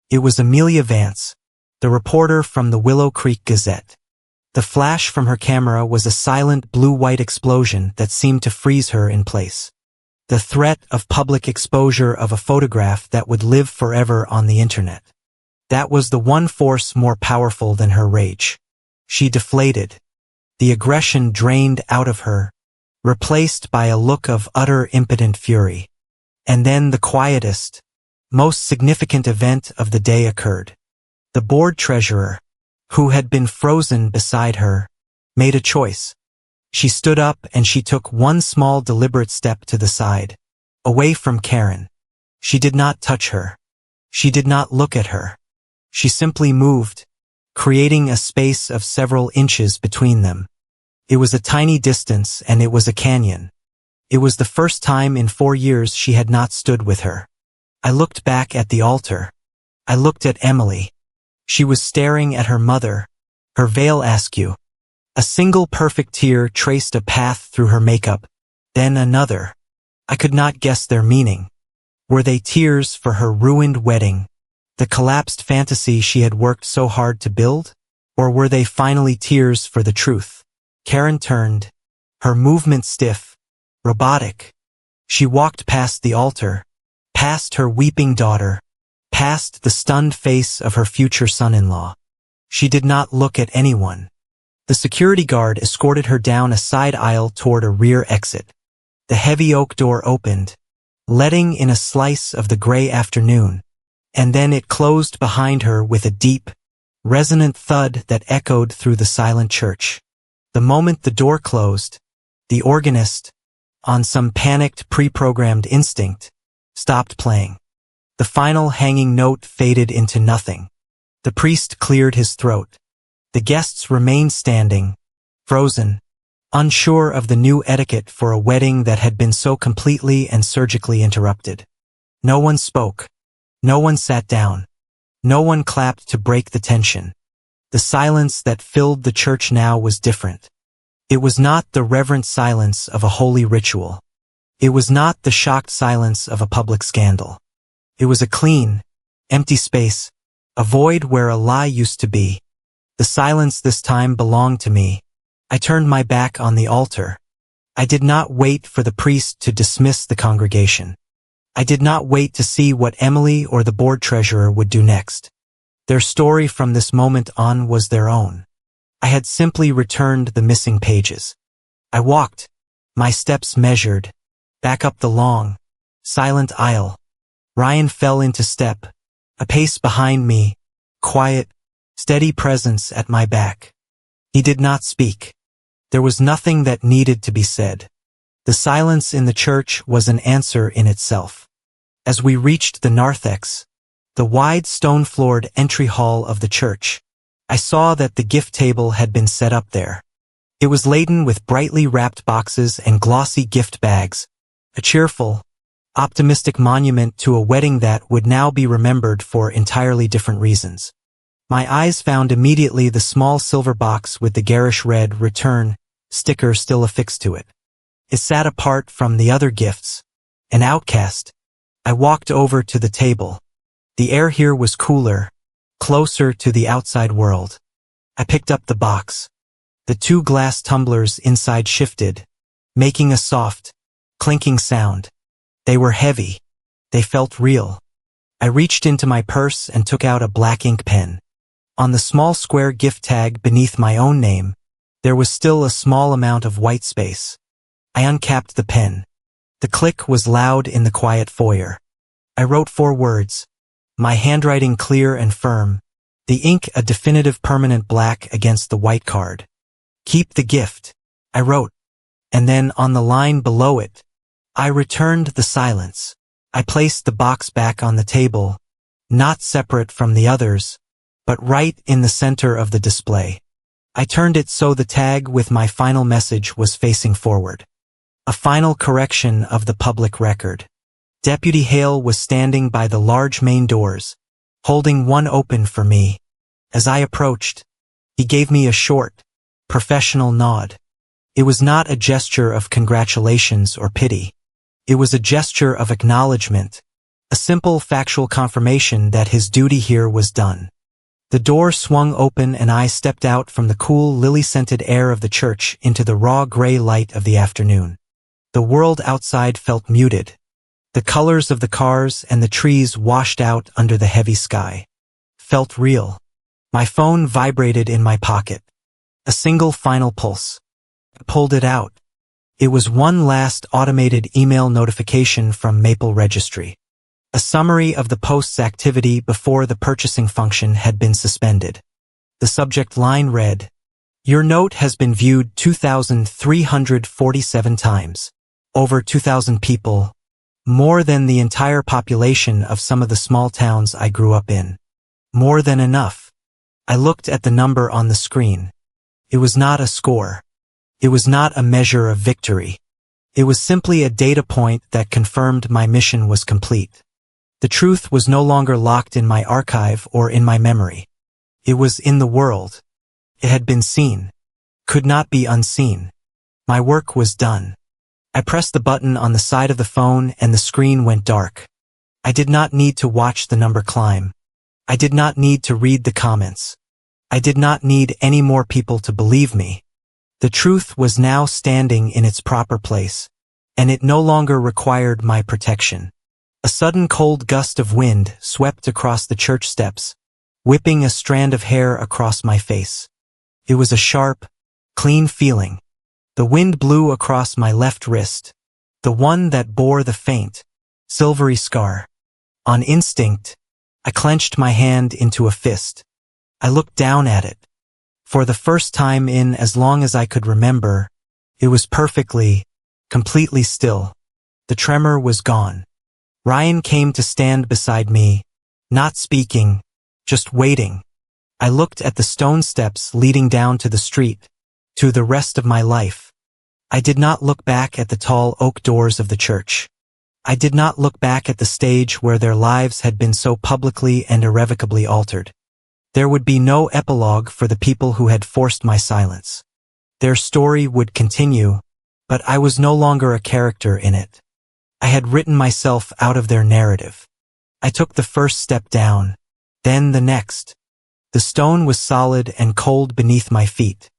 It was Amelia Vance, the reporter from the Willow Creek Gazette. The flash from her camera was a silent blue-white explosion that seemed to freeze her in place. The threat of public exposure of a photograph that would live forever on the internet. That was the one force more powerful than her rage. She deflated. The aggression drained out of her, replaced by a look of utter impotent fury. And then the quietest, most significant event of the day occurred. The board treasurer, who had been frozen beside her, made a choice. She stood up and she took one small deliberate step to the side, away from Karen. She did not touch her. She did not look at her. She simply moved, creating a space of several inches between them. It was a tiny distance and it was a canyon. It was the first time in 4 years she had not stood with her. I looked back at the altar. I looked at Emily. She was staring at her mother, her veil askew. A single perfect tear traced a path through her makeup, then another. I could not guess their meaning. Were they tears for her ruined wedding, the collapsed fantasy she had worked so hard to build? Or were they finally tears for the truth? Karen turned, her movement stiff, robotic. She walked past the altar, past her weeping daughter, past the stunned face of her future son-in-law. She did not look at anyone. The security guard escorted her down a side aisle toward a rear exit. The heavy oak door opened, letting in a slice of the gray afternoon, and then it closed behind her with a deep, resonant thud that echoed through the silent church. The moment the door closed, the organist, on some panicked pre-programmed instinct, stopped playing. The final hanging note faded into nothing. The priest cleared his throat. The guests remained standing, frozen, unsure of the new etiquette for a wedding that had been so completely and surgically interrupted. No one spoke. No one sat down. No one clapped to break the tension. The silence that filled the church now was different. It was not the reverent silence of a holy ritual. It was not the shocked silence of a public scandal. It was a clean, empty space, a void where a lie used to be. The silence this time belonged to me. I turned my back on the altar. I did not wait for the priest to dismiss the congregation. I did not wait to see what Emily or the board treasurer would do next. Their story from this moment on was their own. I had simply returned the missing pages. I walked, my steps measured, back up the long, silent aisle. Ryan fell into step, a pace behind me, quiet, steady presence at my back. He did not speak. There was nothing that needed to be said. The silence in the church was an answer in itself. As we reached the narthex, the wide stone-floored entry hall of the church, I saw that the gift table had been set up there. It was laden with brightly wrapped boxes and glossy gift bags, a cheerful, optimistic monument to a wedding that would now be remembered for entirely different reasons. My eyes found immediately the small silver box with the garish red "Return" sticker still affixed to it. It sat apart from the other gifts, an outcast. I walked over to the table. The air here was cooler, closer to the outside world. I picked up the box. The 2 glass tumblers inside shifted, making a soft, clinking sound. They were heavy. They felt real. I reached into my purse and took out a black ink pen. On the small square gift tag beneath my own name, there was still a small amount of white space. I uncapped the pen. The click was loud in the quiet foyer. I wrote 4 words, my handwriting clear and firm, the ink a definitive permanent black against the white card. "Keep the gift," I wrote. And then on the line below it, I returned the silence. I placed the box back on the table, not separate from the others, but right in the center of the display. I turned it so the tag with my final message was facing forward. A final correction of the public record. Deputy Hale was standing by the large main doors, holding one open for me. As I approached, he gave me a short, professional nod. It was not a gesture of congratulations or pity. It was a gesture of acknowledgement, a simple factual confirmation that his duty here was done. The door swung open and I stepped out from the cool, lily-scented air of the church into the raw gray light of the afternoon. The world outside felt muted. The colors of the cars and the trees washed out under the heavy sky. Felt real. My phone vibrated in my pocket. A single final pulse. I pulled it out. It was one last automated email notification from Maple Registry. A summary of the post's activity before the purchasing function had been suspended. The subject line read, "Your note has been viewed 2,347 times. Over 2,000 people. More than the entire population of some of the small towns I grew up in. More than enough." I looked at the number on the screen. It was not a score. It was not a measure of victory. It was simply a data point that confirmed my mission was complete. The truth was no longer locked in my archive or in my memory. It was in the world. It had been seen. Could not be unseen. My work was done. I pressed the button on the side of the phone and the screen went dark. I did not need to watch the number climb. I did not need to read the comments. I did not need any more people to believe me. The truth was now standing in its proper place, and it no longer required my protection. A sudden cold gust of wind swept across the church steps, whipping a strand of hair across my face. It was a sharp, clean feeling. The wind blew across my left wrist, the one that bore the faint, silvery scar. On instinct, I clenched my hand into a fist. I looked down at it. For the first time in as long as I could remember, it was perfectly, completely still. The tremor was gone. Ryan came to stand beside me, not speaking, just waiting. I looked at the stone steps leading down to the street, to the rest of my life. I did not look back at the tall oak doors of the church. I did not look back at the stage where their lives had been so publicly and irrevocably altered. There would be no epilogue for the people who had forced my silence. Their story would continue, but I was no longer a character in it. I had written myself out of their narrative. I took the first step down, then the next. The stone was solid and cold beneath my feet.